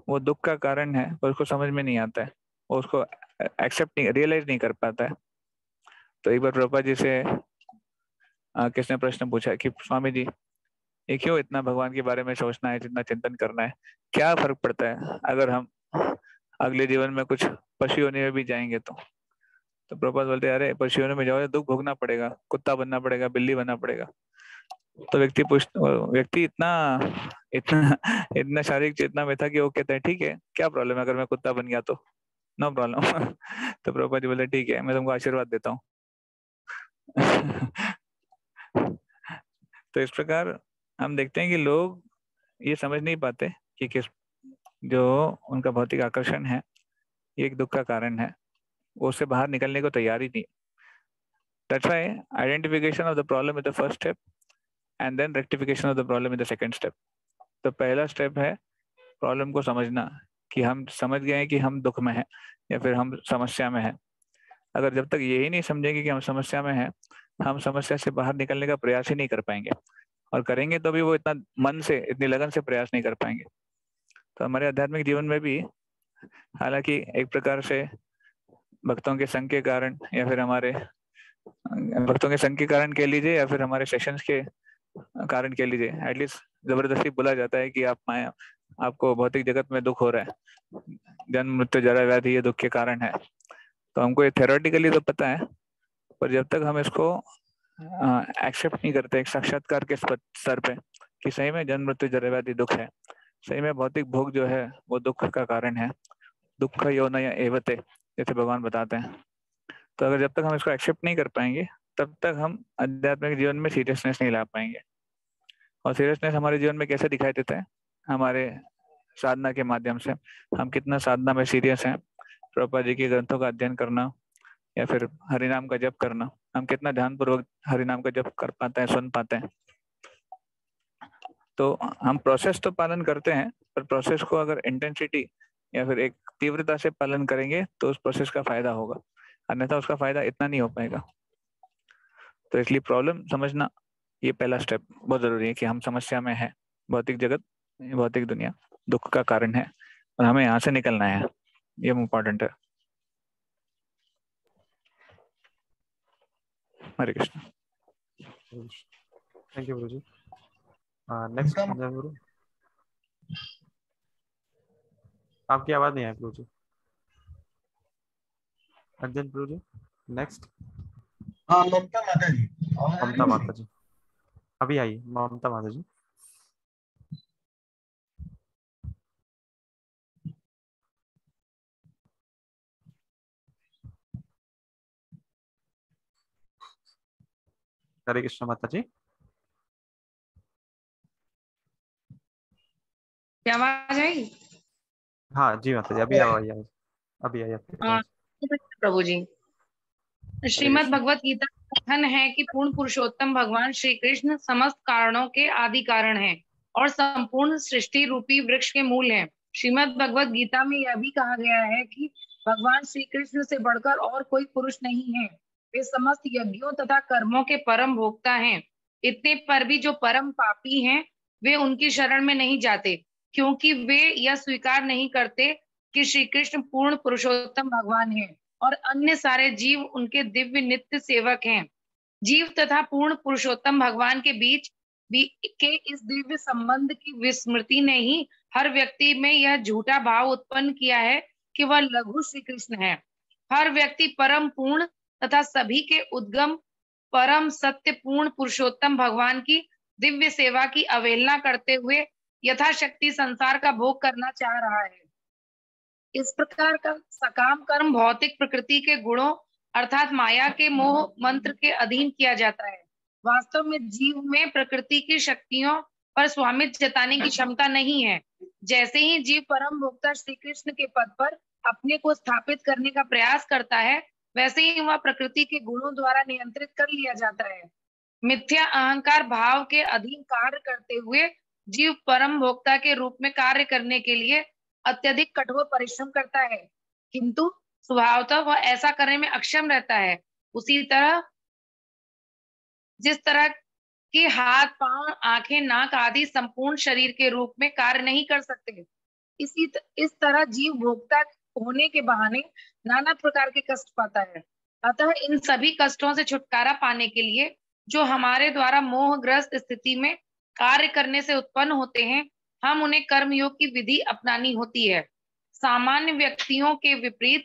वो दुख का कारण है पर उसको समझ में नहीं आता है, वो उसको एक्सेप्ट नहीं रियलाइज नहीं कर पाता है। तो एक बार प्रभुपाद जी से किसने प्रश्न पूछा कि स्वामी जी ये क्यों इतना भगवान के बारे में सोचना है, जितना चिंतन करना है, क्या फर्क पड़ता है अगर हम अगले जीवन में कुछ पशु होने में भी जाएंगे तो प्रभुपाद बोलते हैं अरे पशु होने में जाओ दुख भोगना पड़ेगा, कुत्ता बनना पड़ेगा, बिल्ली बनना पड़ेगा। तो व्यक्ति इतना इतना इतना शारीरिक चेतना में था कि वो कहता है ठीक है क्या प्रॉब्लम है अगर मैं कुत्ता बन गया तो नो प्रॉब्लम। तो प्रभुपाद जी बोले ठीक है मैं तुमको आशीर्वाद देता हूँ। तो इस प्रकार हम देखते हैं कि लोग ये समझ नहीं पाते कि किस जो उनका भौतिक आकर्षण है ये एक दुख का कारण है, वो उससे बाहर निकलने को तैयार ही नहीं। That's why identification of the problem is the first step and then rectification of the problem is the second step. तो पहला स्टेप है प्रॉब्लम को समझना कि हम समझ गए हैं कि हम दुख में हैं या फिर हम समस्या में हैं। अगर जब तक यही नहीं समझेंगे कि हम समस्या में हैं, हम समस्या से बाहर निकलने का प्रयास ही नहीं कर पाएंगे, और करेंगे तो भी वो इतना मन से इतनी लगन से प्रयास नहीं कर पाएंगे। तो हमारे आध्यात्मिक जीवन में भी हालांकि एक प्रकार से भक्तों के संग के कारण या फिर हमारे भक्तों के संग के कारण कह लीजिए या फिर हमारे सेशंस के कारण कह लीजिए, एटलीस्ट जबरदस्ती बोला जाता है कि आपको भौतिक जगत में दुख हो रहा है, जन्म मृत्यु जरा व्याधि ये दुख के कारण है। तो हमको ये थ्योरेटिकली तो पता है पर जब तक हम इसको एक्सेप्ट नहीं करते एक साक्षात्कार के स्तर पे कि सही में जन्म मृत्यु जरा व्याधि दुख है, सही में भौतिक भोग जो है वो दुख का कारण है, दुख योनय एवते जैसे भगवान बताते हैं। तो अगर जब तक हम इसको एक्सेप्ट नहीं कर पाएंगे तब तक हम आध्यात्मिक जीवन में सीरियसनेस नहीं ला पाएंगे। और सीरियसनेस हमारे जीवन में कैसे दिखाई देता है? हमारे साधना के माध्यम से। हम कितना साधना में सीरियस हैं, प्रभुपाद जी के ग्रंथों का अध्ययन करना या फिर हरिनाम का जप करना, हम कितना ध्यानपूर्वक हरिनाम का जप कर पाते हैं, सुन पाते हैं। तो हम प्रोसेस तो पालन करते हैं पर प्रोसेस को अगर इंटेंसिटी या फिर एक तीव्रता से पालन करेंगे तो उस प्रोसेस का फायदा होगा, अन्यथा उसका फायदा इतना नहीं हो पाएगा। तो इसलिए प्रॉब्लम समझना ये पहला स्टेप बहुत जरूरी है कि हम समस्या में हैं, भौतिक जगत भौतिक दुनिया दुख का कारण है और हमें यहाँ से निकलना है, ये इम्पोर्टेंट है। हरे Krishna. Thank you Guru ji. Next गुरु, आपकी आवाज नहीं आई गुरु जी। अर्जुन गुरु जी नेक्स्ट। हाँ ममता माता जी। ममता माता जी अभी आई। ममता माता जी हरे कृष्ण माता जी। क्या आवाज आई? हाँ जी माता जी अभी आवाज आई, अभी आई आपकी आवाज। प्रभु जी श्रीमद् भगवत गीता का कथन है कि पूर्ण पुरुषोत्तम भगवान श्री कृष्ण समस्त कारणों के आदि कारण हैं और संपूर्ण सृष्टि रूपी वृक्ष के मूल हैं। श्रीमद् भगवत गीता में यह भी कहा गया है कि भगवान श्री कृष्ण से बढ़कर और कोई पुरुष नहीं है। वे समस्त यज्ञों तथा कर्मों के परम भोक्ता हैं। इतने पर भी जो परम पापी हैं वे उनकी शरण में नहीं जाते, क्योंकि वे यह स्वीकार नहीं करते कि श्री कृष्ण पूर्ण पुरुषोत्तम भगवान हैं और अन्य सारे जीव उनके दिव्य नित्य सेवक हैं। जीव तथा पूर्ण पुरुषोत्तम भगवान के बीच के इस दिव्य संबंध की विस्मृति ने ही हर व्यक्ति में यह झूठा भाव उत्पन्न किया है कि वह लघु श्री कृष्ण है। हर व्यक्ति परम पूर्ण तथा सभी के उद्गम परम सत्य पूर्ण पुरुषोत्तम भगवान की दिव्य सेवा की अवहेलना करते हुए यथाशक्ति संसार का भोग करना चाह रहा है। इस प्रकार का सकाम कर्म भौतिक प्रकृति के गुणों अर्थात माया के मोह मंत्र के अधीन किया जाता है। वास्तव में जीव में प्रकृति की शक्तियों पर स्वामित्व जताने की क्षमता नहीं है। जैसे ही जीव परम भोक्ता श्री कृष्ण के पद पर अपने को स्थापित करने का प्रयास करता है, वैसे ही वह प्रकृति के गुणों द्वारा नियंत्रित कर लिया जाता है। मिथ्या अहंकार भाव के अधीन कार्य करते हुए जीव परम भोक्ता के रूप में कार्य करने के लिए अत्यधिक कठोर परिश्रम करता है, किंतु स्वभावतः वह ऐसा करने में अक्षम रहता है। उसी तरह जिस तरह के हाथ पांव आंखें नाक आदि संपूर्ण शरीर के रूप में कार्य नहीं कर सकते, इस तरह जीव भोक्ता होने के बहाने नाना प्रकार के कष्ट पाता है। अतः इन सभी कष्टों से छुटकारा पाने के लिए जो हमारे द्वारा मोहग्रस्त स्थिति में कार्य करने से उत्पन्न होते हैं, हम उन्हें कर्मयोग की विधि अपनानी होती है। सामान्य व्यक्तियों के विपरीत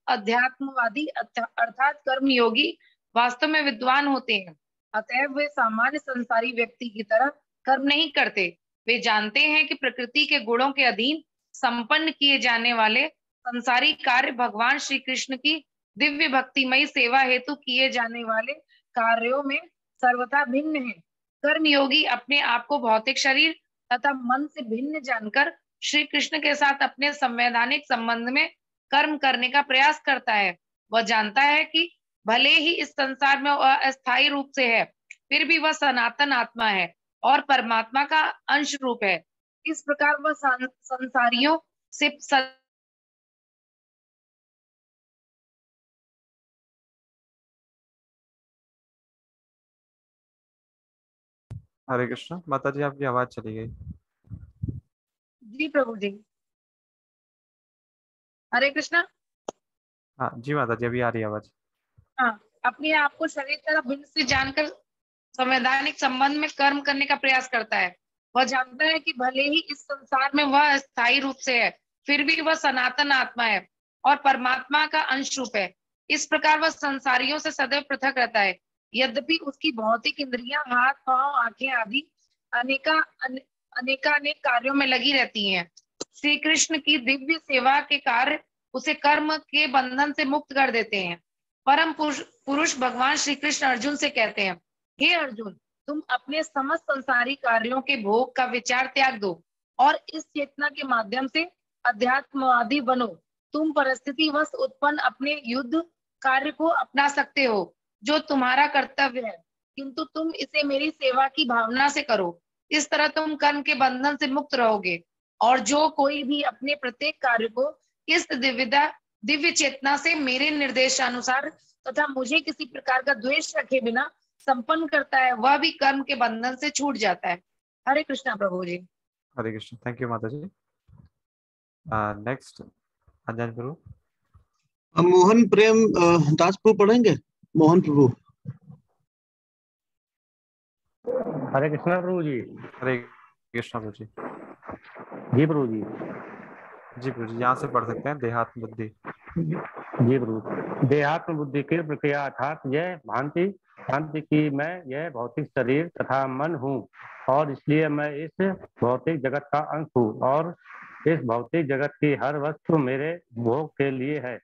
अध्यात्मवादी अर्थात कर्मयोगी वास्तव में विद्वान होते हैं। अतएव वे सामान्य संसारी व्यक्ति की तरह कर्म नहीं करते। वे जानते हैं कि प्रकृति के गुणों के अधीन संपन्न किए जाने वाले संसारी कार्य भगवान श्री कृष्ण की दिव्य भक्तिमयी सेवा हेतु किए जाने वाले कार्यों में सर्वथा भिन्न है। कर्मयोगी अपने आप को भौतिक शरीर तथा मन से भिन्न जानकर श्री कृष्ण के साथ अपने संवैधानिक संबंध में कर्म करने का प्रयास करता है। वह जानता है कि भले ही इस संसार में वह अस्थायी रूप से है, फिर भी वह सनातन आत्मा है और परमात्मा का अंश रूप है। इस प्रकार वह संसारियों से हरे कृष्ण। माता जी आपकी आवाज चली गई। जी प्रभु जी। हरे कृष्ण। हाँ जी माता जी, अभी आ रही है आवाज। हाँ, अपने आप को शरीर तरह भिन्न से जानकर संवैधानिक संबंध में कर्म करने का प्रयास करता है। वह जानता है कि भले ही इस संसार में वह स्थायी रूप से है, फिर भी वह सनातन आत्मा है और परमात्मा का अंश रूप है। इस प्रकार वह संसारियों से सदैव पृथक रहता है। यद्यपि उसकी भौतिक इंद्रियां, हाथ पांव आंखें आदि अनेक कार्यों में लगी रहती हैं। श्री कृष्ण की दिव्य सेवा के कार्य उसे कर्म के बंधन से मुक्त कर देते हैं। परम पुरुष भगवान श्री कृष्ण अर्जुन से कहते हैं, हे अर्जुन, तुम अपने समस्त संसारी कार्यों के भोग का विचार त्याग दो और इस चेतना के माध्यम से अध्यात्मवादी बनो। तुम परिस्थितिवश उत्पन्न अपने युद्ध कार्य को अपना सकते हो, जो तुम्हारा कर्तव्य है, किंतु तुम इसे मेरी सेवा की भावना से करो। इस तरह तुम कर्म के बंधन से मुक्त रहोगे। और जो कोई भी अपने प्रत्येक कार्य को इस दिव्य चेतना से मेरे निर्देशानुसार तथा मुझे किसी प्रकार का द्वेष रखे बिना संपन्न करता है, वह भी कर्म के बंधन से छूट जाता है। हरे कृष्णा प्रभु जी। हरे कृष्ण। थैंक यू माता जी। नेक्स्ट अंजन प्रभु। मोहन प्रेम दास प्रभु पढ़ेंगे। मोहन प्रभु। हरे कृष्णा प्रभु जी। हरे कृष्णा प्रभु जी। जी प्रभु जी। जी प्रभु जी, यहाँ से पढ़ सकते हैं। देहात्म बुद्धि। जी प्रभु। देहात्म बुद्धि की प्रक्रिया अर्थात यह भांति कि मैं यह भौतिक शरीर तथा मन हूँ और इसलिए मैं इस भौतिक जगत का अंश हूँ और इस भौतिक जगत की हर वस्तु मेरे भोग के लिए है,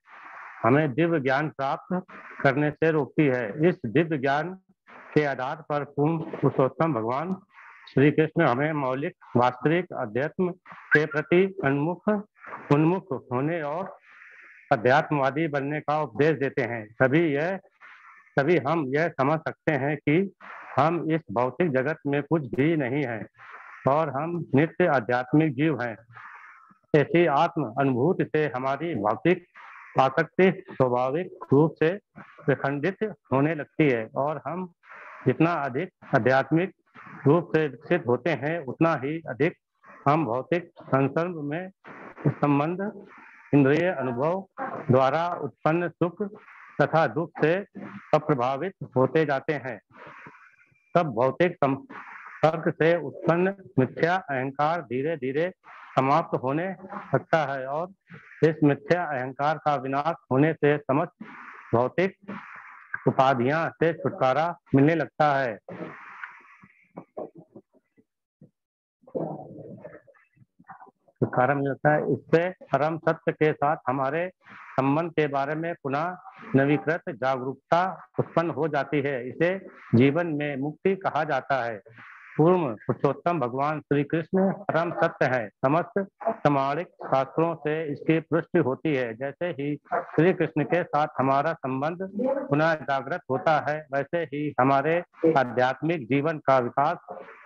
हमें दिव्य ज्ञान प्राप्त करने से रोकती है। इस दिव्य ज्ञान के आधार पर पूर्ण पुरुषोत्तम भगवान श्री कृष्ण हमें मौलिक वास्तविक अध्यात्म के प्रति उन्मुख होने और अध्यात्मवादी बनने का उपदेश देते हैं, तभी हम यह समझ सकते हैं कि हम इस भौतिक जगत में कुछ भी नहीं है और हम नित्य आध्यात्मिक जीव हैं। ऐसी आत्म अनुभूति से हमारी भौतिक आसक्ति स्वाभाविक रूप से विखंडित होने लगती है और हम जितना अधिक आध्यात्मिक रूप से विकसित होते हैं उतना ही अधिक हम भौतिक संसर्ग में संबंध इंद्रिय अनुभव द्वारा उत्पन्न सुख तथा दुख से प्रभावित होते जाते हैं। तब भौतिक संपर्क से उत्पन्न मिथ्या अहंकार धीरे धीरे समाप्त होने लगता है और इस मिथ्या अहंकार का विनाश होने से समस्त भौतिक उपाधियां से छुटकारा मिलने लगता है। छुटकारा मिल जाता है। इससे परम सत्य के साथ हमारे संबंध के बारे में पुनः नवीकृत जागरूकता उत्पन्न हो जाती है। इसे जीवन में मुक्ति कहा जाता है। पूर्व पुरुषोत्तम भगवान श्री कृष्ण परम सत्य है। समस्त प्रामाणिक शास्त्रों से इसकी पुष्टि होती है। जैसे ही श्री कृष्ण के साथ हमारा संबंध पुनः जागृत होता है, वैसे ही हमारे आध्यात्मिक जीवन का विकास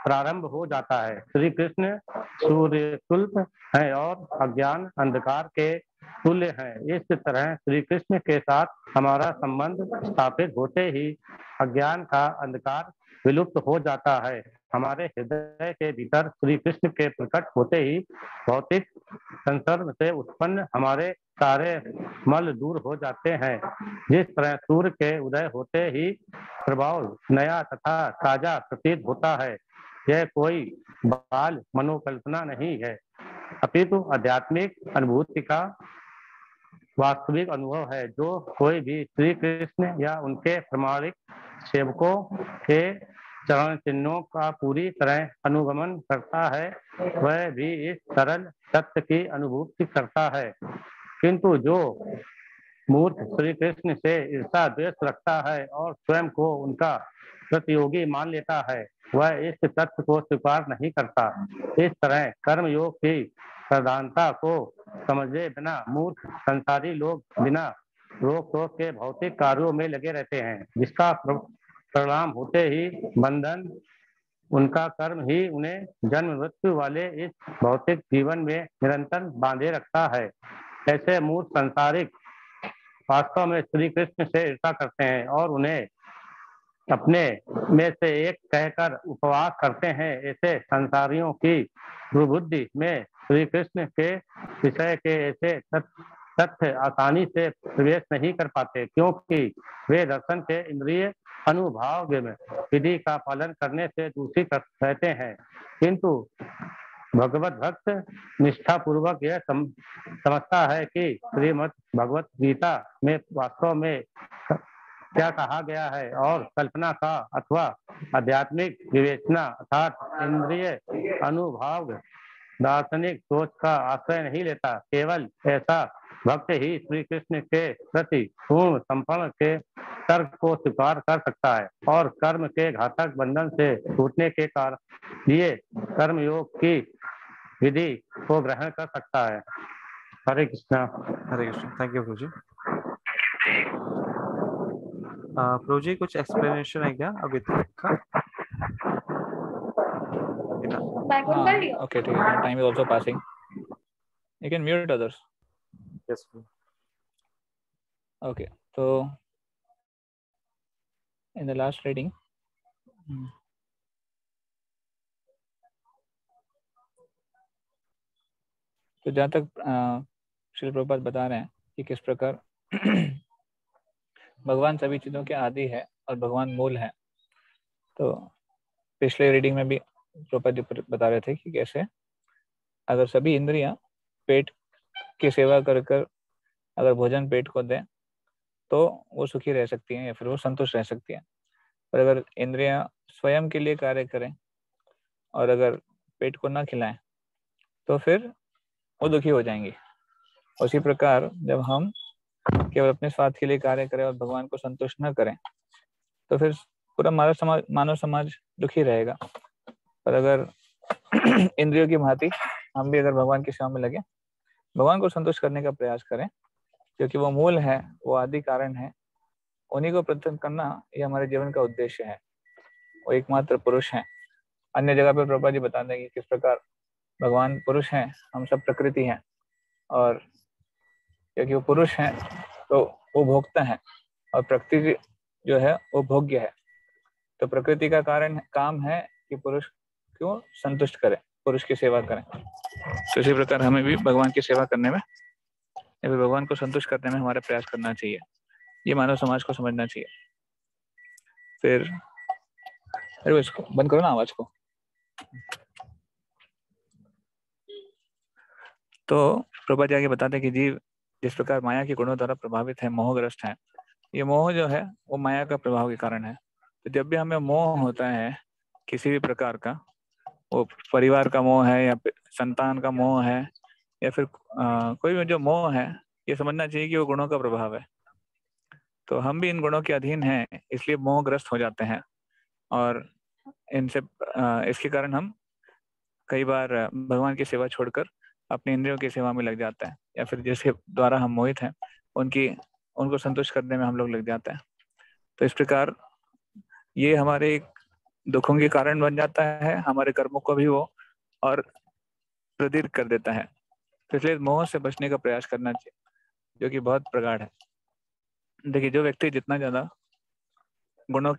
प्रारंभ हो जाता है। श्री कृष्ण सूर्य तुल्य है और अज्ञान अंधकार के तुल्य है। इस तरह श्री कृष्ण के साथ हमारा संबंध स्थापित होते ही अज्ञान का अंधकार विलुप्त हो जाता है। हमारे हृदय के भीतर श्री कृष्ण के प्रकट होते ही भौतिक संसर्ग से उत्पन्न हमारे सारे मल दूर हो जाते हैं। जिस तरह सूर्य के उदय होते ही प्रभाव नया तथा ताजा प्रतीत होता है, यह कोई बाल मनोकल्पना नहीं है, अपितु आध्यात्मिक अनुभूति का वास्तविक अनुभव है। जो कोई भी श्री कृष्ण या उनके प्रामाणिक सेवकों के चरण चिन्हों का पूरी तरह अनुगमन करता है, वह भी इस सरल सत्य की अनुभूति करता है। किंतु जो मूर्ख श्री कृष्ण से ईर्षा द्वेष रखता है और स्वयं को उनका प्रतियोगी मान लेता है, वह इस तथ्य को स्वीकार नहीं करता। इस तरह कर्मयोग की प्रधानता को समझे बिना मूर्ख संसारी लोग बिना रोक टोक के भौतिक कार्यों में लगे रहते हैं, जिसका परिणाम होते ही बंधन, उनका कर्म ही उन्हें जन्म मृत्यु वाले इस भौतिक जीवन में निरंतर बांधे रखता है। ऐसे मूर्ख संसारिक वास्तव में श्री कृष्ण से ईर्षा करते हैं और उन्हें अपने में से एक कहकर उपवास करते हैं। ऐसे संसारियों की दुर्बुद्धि में श्री कृष्ण के विषय के ऐसे तथ्य आसानी से प्रवेश नहीं कर पाते, क्योंकि वे दर्शन के इंद्रिय अनुभाव विधि का पालन करने से दूषित रहते हैं। किंतु भगवत भक्त निष्ठा पूर्वक यह समझता है कि श्रीमद् भगवत गीता में वास्तव में क्या कहा गया है और कल्पना का अथवा आध्यात्मिक विवेचना अर्थात इंद्रिय अनुभाव दार्शनिक सोच का आश्रय नहीं लेता। केवल ऐसा भक्त ही श्री कृष्ण के प्रति पूर्ण समर्पण के तर्क को स्वीकार कर सकता है और कर्म के घातक बंधन से छूटने के लिए कर्मयोग की विधि को ग्रहण कर सकता है। हरे कृष्णा। हरे कृष्ण। थैंक यू प्रभु जी। प्रभु जी कुछ एक्सप्लेनेशन है क्या अभी तक का? Okay, time is also passing. You can mute others. Yes, please. Okay, so in the last reading, तो जहाँ तक श्री प्रभुपाद बता रहे हैं कि किस प्रकार भगवान सभी चीजों के आदि है और भगवान मूल है। तो पिछले रीडिंग में भी प्रभुपाद जी बता रहे थे कि कैसे अगर सभी इंद्रियां पेट की सेवा कर कर अगर भोजन पेट को दें तो वो सुखी रह सकती हैं या फिर वो संतुष्ट रह सकती हैं। पर अगर इंद्रियां स्वयं के लिए कार्य करें और अगर पेट को ना खिलाएं तो फिर वो दुखी हो जाएंगी। उसी प्रकार जब हम केवल अपने स्वार्थ के लिए कार्य करें और भगवान को संतुष्ट न करें तो फिर पूरा मानव समाज दुखी रहेगा। पर अगर इंद्रियों की भांति हम भी अगर भगवान की सेवा में लगे, भगवान को संतुष्ट करने का प्रयास करें, क्योंकि वो मूल है, वो आदि कारण है, उन्हीं को प्रत्यक्ष करना ये हमारे जीवन का उद्देश्य है। वो एकमात्र पुरुष हैं। अन्य जगह पे प्रभुपाद जी बताते हैं कि किस प्रकार भगवान पुरुष हैं, हम सब प्रकृति हैं, और क्योंकि वो पुरुष हैं तो वो भोगता है और प्रकृति जो है वो भोग्य है। तो प्रकृति का कारण काम है कि पुरुष को संतुष्ट करे, पुरुष की सेवा करें। तो इसी प्रकार हमें भी भगवान की सेवा करने में या फिर भगवान को संतुष्ट करने में हमारा प्रयास करना चाहिए। ये मानव समाज को समझना चाहिए। फिर अरे इसको बंद करो ना आवाज को। तो प्रभुपाद जी आगे बताते हैं कि जीव जिस प्रकार माया के गुणों द्वारा प्रभावित है, मोहग्रस्त है। ये मोह जो है वो माया का प्रभाव के कारण है। तो जब भी हमें मोह होता है किसी भी प्रकार का, वो परिवार का मोह है या संतान का मोह है या फिर कोई भी जो मोह है, ये समझना चाहिए कि वो गुणों का प्रभाव है। तो हम भी इन गुणों के अधीन हैं, इसलिए मोहग्रस्त हो जाते हैं और इनसे इसके कारण हम कई बार भगवान की सेवा छोड़कर अपने इंद्रियों की सेवा में लग जाते हैं, या फिर जिसके द्वारा हम मोहित हैं उनको संतुष्ट करने में हम लोग लग जाते हैं। तो इस प्रकार ये हमारे दुखों के कारण बन जाता है, हमारे कर्मों को भी वो और प्रदीर्घ कर देता है। तो इसलिए मोह से बचने का प्रयास करना चाहिए, जो कि बहुत प्रगाढ़ है। देखिए, जो व्यक्ति जितना ज्यादा गुणों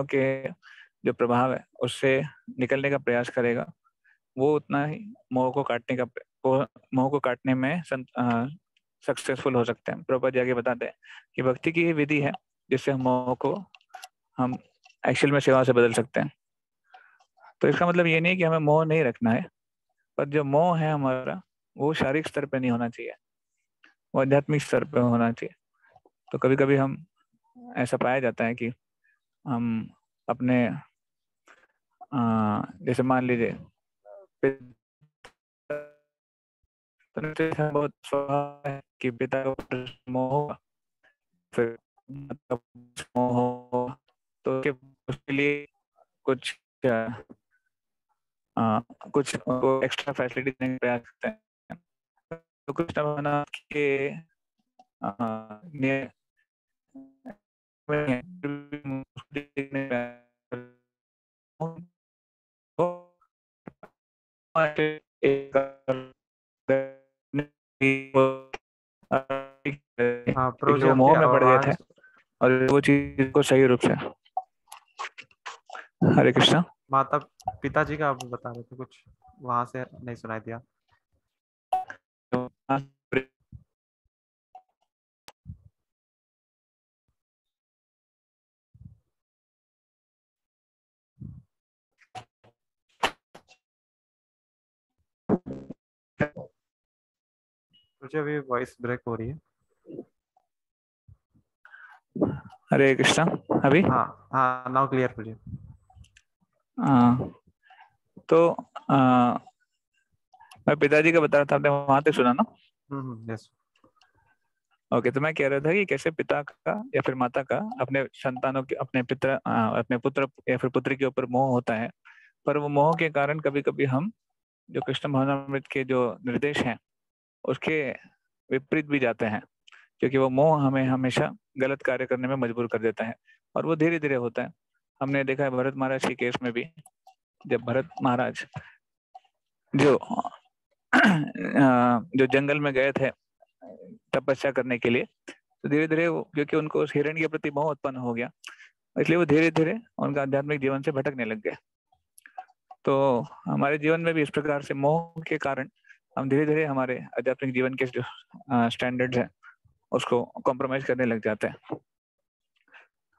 के जो प्रभाव है उससे निकलने का प्रयास करेगा, वो उतना ही मोह को काटने में सक्सेसफुल हो सकते हैं। प्रभुपाद जी आगे बताते हैं कि भक्ति की विधि है जिससे मोह को हम एक्चुअल में सेवा से बदल सकते हैं। तो इसका मतलब ये नहीं कि हमें मोह नहीं रखना है, पर जो मोह है हमारा वो शारीरिक स्तर पे नहीं होना चाहिए, वो आध्यात्मिक स्तर पे होना चाहिए। तो कभी कभी हम ऐसा पाया जाता है कि हम अपने जैसे मान लीजिए बहुत स्वभाव है कि पिता का मोह होगा, फिर मोह होगा, तो उसके लिए कुछ एक्स्ट्रा फैसिलिटी देने का प्रयास करते हैं। तो कुछ बना के वो मोह में पड़ गए थे और वो चीज को सही रूप से। हरे कृष्णा। माता पिताजी का आप बता रहे थे कुछ, वहां से नहीं सुनाई दिया। मुझे अभी वॉइस ब्रेक हो रही है। हरे कृष्णा। अभी हाँ नाउ क्लियर मुझे। तो मैं पिताजी का बता रहा था, आपने वहां तक सुना ना? यस। ओके, तो मैं कह रहा था कि कैसे पिता का या फिर माता का अपने संतानों के अपने पुत्र या फिर पुत्री के ऊपर मोह होता है, पर वो मोह के कारण कभी कभी हम जो कृष्ण भावनामृत के जो निर्देश हैं उसके विपरीत भी जाते हैं, क्योंकि वो मोह हमें हमेशा गलत कार्य करने में मजबूर कर देता है और वो धीरे धीरे होता है। हमने देखा है भरत महाराज के केस में भी, जब भरत महाराज जो जंगल में गए थे तपस्या करने के लिए, तो धीरे धीरे क्योंकि उनको उस हिरण के प्रति मोह उत्पन्न हो गया, इसलिए वो धीरे धीरे उनका आध्यात्मिक जीवन से भटकने लग गए। तो हमारे जीवन में भी इस प्रकार से मोह के कारण हम धीरे धीरे हमारे आध्यात्मिक जीवन के जो स्टैंडर्ड्स हैं उसको कॉम्प्रोमाइज करने लग जाते हैं।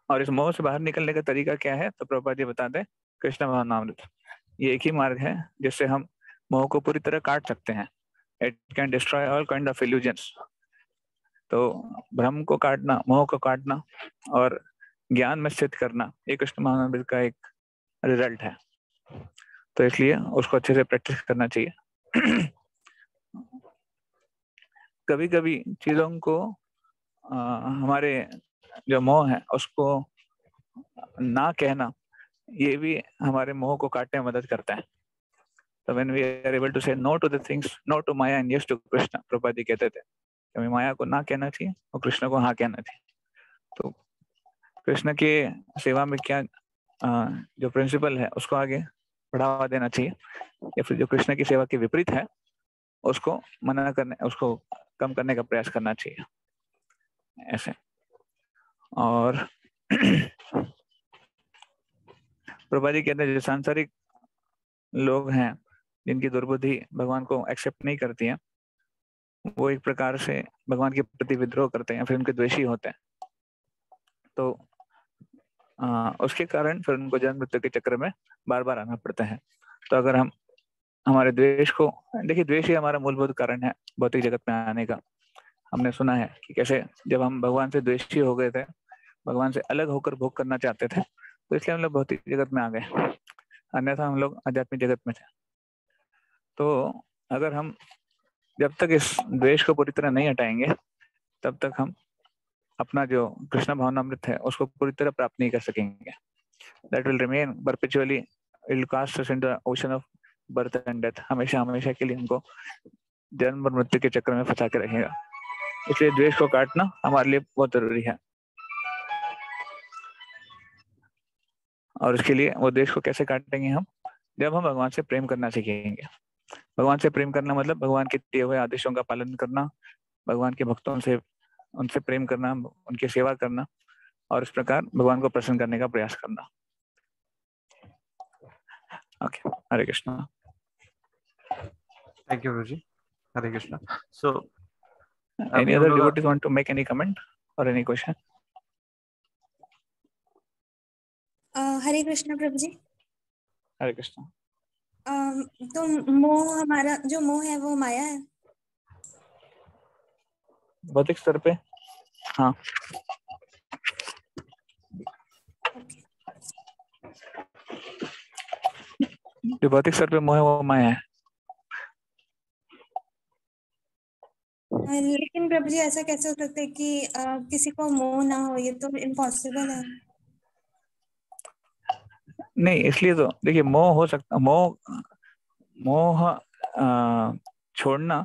और इस मोह से बाहर निकलने का तरीका क्या है? तो प्रभुपाद जी बताते हैं कृष्ण भावनामृत। ये एक ही मार्ग है जिससे हम मोह को पूरी तरह काट सकते हैं। It can destroy all kind of illusions. तो भ्रम को काटना, मोह को काटना और ज्ञान में स्थित करना, ये कृष्ण भावनामृत का एक रिजल्ट है। तो इसलिए उसको अच्छे से प्रैक्टिस करना चाहिए। कभी कभी चीजों को हमारे जो मोह है उसको ना कहना, ये भी हमारे मोह को काटने में मदद करता है। तो when we are able to say no to the things, no to Maya and yes to Krishna, Prabhupada ji कहते थे, हमें माया को ना कहना चाहिए और कृष्ण को हाँ कहना चाहिए। तो कृष्ण के सेवा में क्या जो प्रिंसिपल है उसको आगे बढ़ावा देना चाहिए, या फिर जो कृष्ण की सेवा के विपरीत है उसको मना करने, उसको कम करने का प्रयास करना चाहिए, ऐसे। और प्रभा जी कहते हैं जो सांसारिक लोग हैं जिनकी दुर्बुद्धि भगवान को एक्सेप्ट नहीं करती है, वो एक प्रकार से भगवान के प्रति विद्रोह करते हैं, फिर उनके द्वेषी होते हैं। तो उसके कारण फिर उनको जन्म मृत्यु के चक्र में बार बार आना पड़ता है। तो अगर हम हमारे द्वेष को देखिए, द्वेष ही हमारा मूलभूत कारण है भौतिक जगत में आने का। हमने सुना है कि कैसे जब हम भगवान से द्वेषी हो गए थे, भगवान से अलग होकर भोग करना चाहते थे, तो इसलिए हम लोग भौतिक जगत में आ गए, अन्यथा हम लोग आध्यात्मिक जगत में थे। तो अगर हम जब तक इस द्वेष को पूरी तरह नहीं हटाएंगे तब तक हम अपना जो कृष्ण भावनामृत है उसको पूरी तरह प्राप्त नहीं कर सकेंगे। That will remain perpetually, it will cast us into the ocean of birth and death। हमेशा हमेशा के लिए हमको जन्म और मृत्यु के चक्र में फंसा के रखेगा। इसलिए द्वेष को काटना हमारे लिए बहुत जरूरी है। और उसके लिए वो द्वेष को कैसे काटेंगे हम? जब हम भगवान से प्रेम करना सीखेंगे। भगवान से प्रेम करना मतलब भगवान के दिए हुए आदेशों का पालन करना, भगवान के भक्तों से उनसे प्रेम करना, उनकी सेवा करना, और इस प्रकार भगवान को प्रसन्न करने का प्रयास करना। Okay, Hare Krishna. Thank you गुरुजी। Hare Krishna. So any other devotees want to make any comment or any question? Hare Krishna प्रभु जी। हरे कृष्णा। तो मोह, हमारा जो मोह है वो माया है भौतिक स्तर पे? हाँ। जो भौतिक स्तर पे मोह है वो माया है। लेकिन प्रभु जी ऐसा कैसे हो सकता है कि किसी को मोह ना हो? ये तो इम्पॉसिबल है। नहीं, इसलिए तो देखिए मोह हो सकता, मोह छोड़ना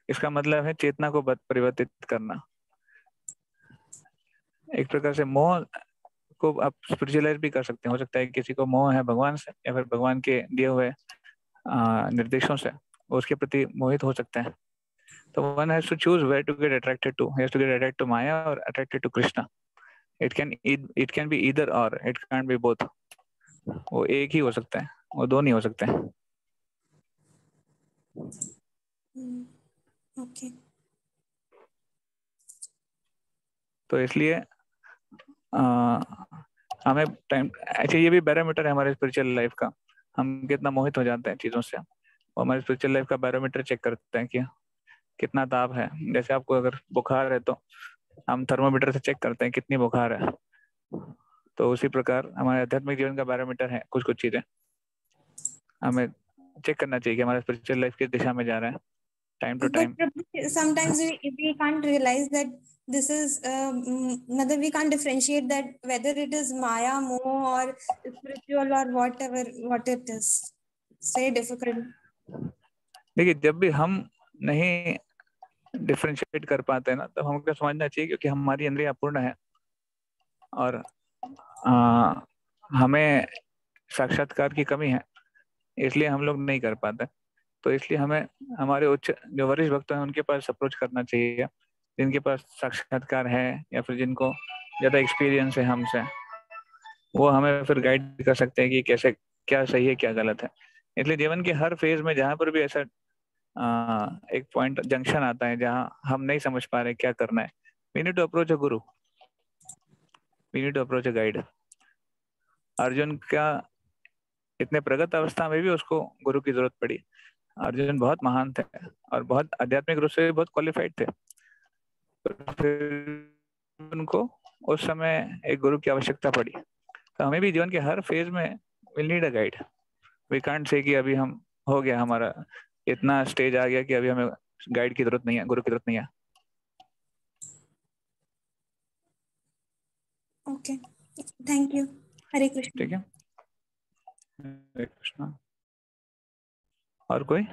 इसका मतलब है चेतना को परिवर्तित करना। एक प्रकार से मोह को आप स्पिरिचुअलाइज भी कर सकते हैं। हो सकता है किसी को मोह है भगवान से या फिर भगवान के दिए हुए निर्देशों से, वो उसके प्रति मोहित हो सकते हैं। तो one has to choose where to get attracted to. He has to get attracted to Maya or attracted to Krishna. It can be either or. It can't be both. वो एक ही हो सकता है, वो दो नहीं हो सकते हैं। ओके। तो इसलिए हमें टाइम, अच्छा ये भी बैरोमीटर है हमारे स्पिरिचुअल लाइफ का। हम कितना मोहित हो जाते हैं चीजों से, वो हमारे स्पिरिचुअल लाइफ का बैरोमीटर चेक करते हैं कि कितना ताप है। जैसे आपको अगर बुखार है तो हम थर्मोमीटर से चेक करते हैं कितनी बुखार है। तो उसी प्रकार हमारे आध्यात्मिक जीवन का बैरोमीटर है कुछ कुछ चीजें। हमें चेक करना चाहिए कि हमारा स्पिरिचुअल लाइफ किस दिशा में जा रहा है time to time. Sometimes we can't realize that this is मतलब we can't differentiate that whether it is Maya, moh or spiritual or whatever what it is. It's very difficult. देखिए जब भी हम नहीं डिफरेंशिएट कर पाते हैं ना, तो हमको समझना चाहिए क्योंकि हमारी इंद्रियां अपूर्ण है और हमें साक्षात्कार की कमी है, इसलिए हम लोग नहीं कर पाते। तो इसलिए हमें हमारे उच्च जो वरिष्ठ भक्त हैं उनके पास अप्रोच करना चाहिए, जिनके पास साक्षात्कार है या फिर जिनको ज्यादा एक्सपीरियंस है हमसे, वो हमें फिर गाइड कर सकते हैं कि कैसे क्या सही है क्या गलत है। इसलिए जीवन के हर फेज में जहाँ पर भी ऐसा एक पॉइंट जंक्शन आता है जहाँ हम नहीं समझ पा रहे क्या करना है, we need to approach a guru, we need to approach a guide। Arjun का इतने प्रगत अवस्था में भी उसको गुरु की जरूरत पड़ी। अर्जुन बहुत महान थे और बहुत आध्यात्मिक रूप से बहुत क्वालिफाइड थे, तो फिर उनको उस समय एक गुरु की आवश्यकता पड़ी। तो हमें भी जीवन के हर फेज में will need a guide. We can't say कि अभी हम हो गया, हमारा इतना स्टेज आ गया कि अभी हमें गाइड की जरूरत नहीं है, गुरु की जरूरत नहीं है। Okay, thank you. Hare Krishna. ठीक है, हरे कृष्णा। और कोई?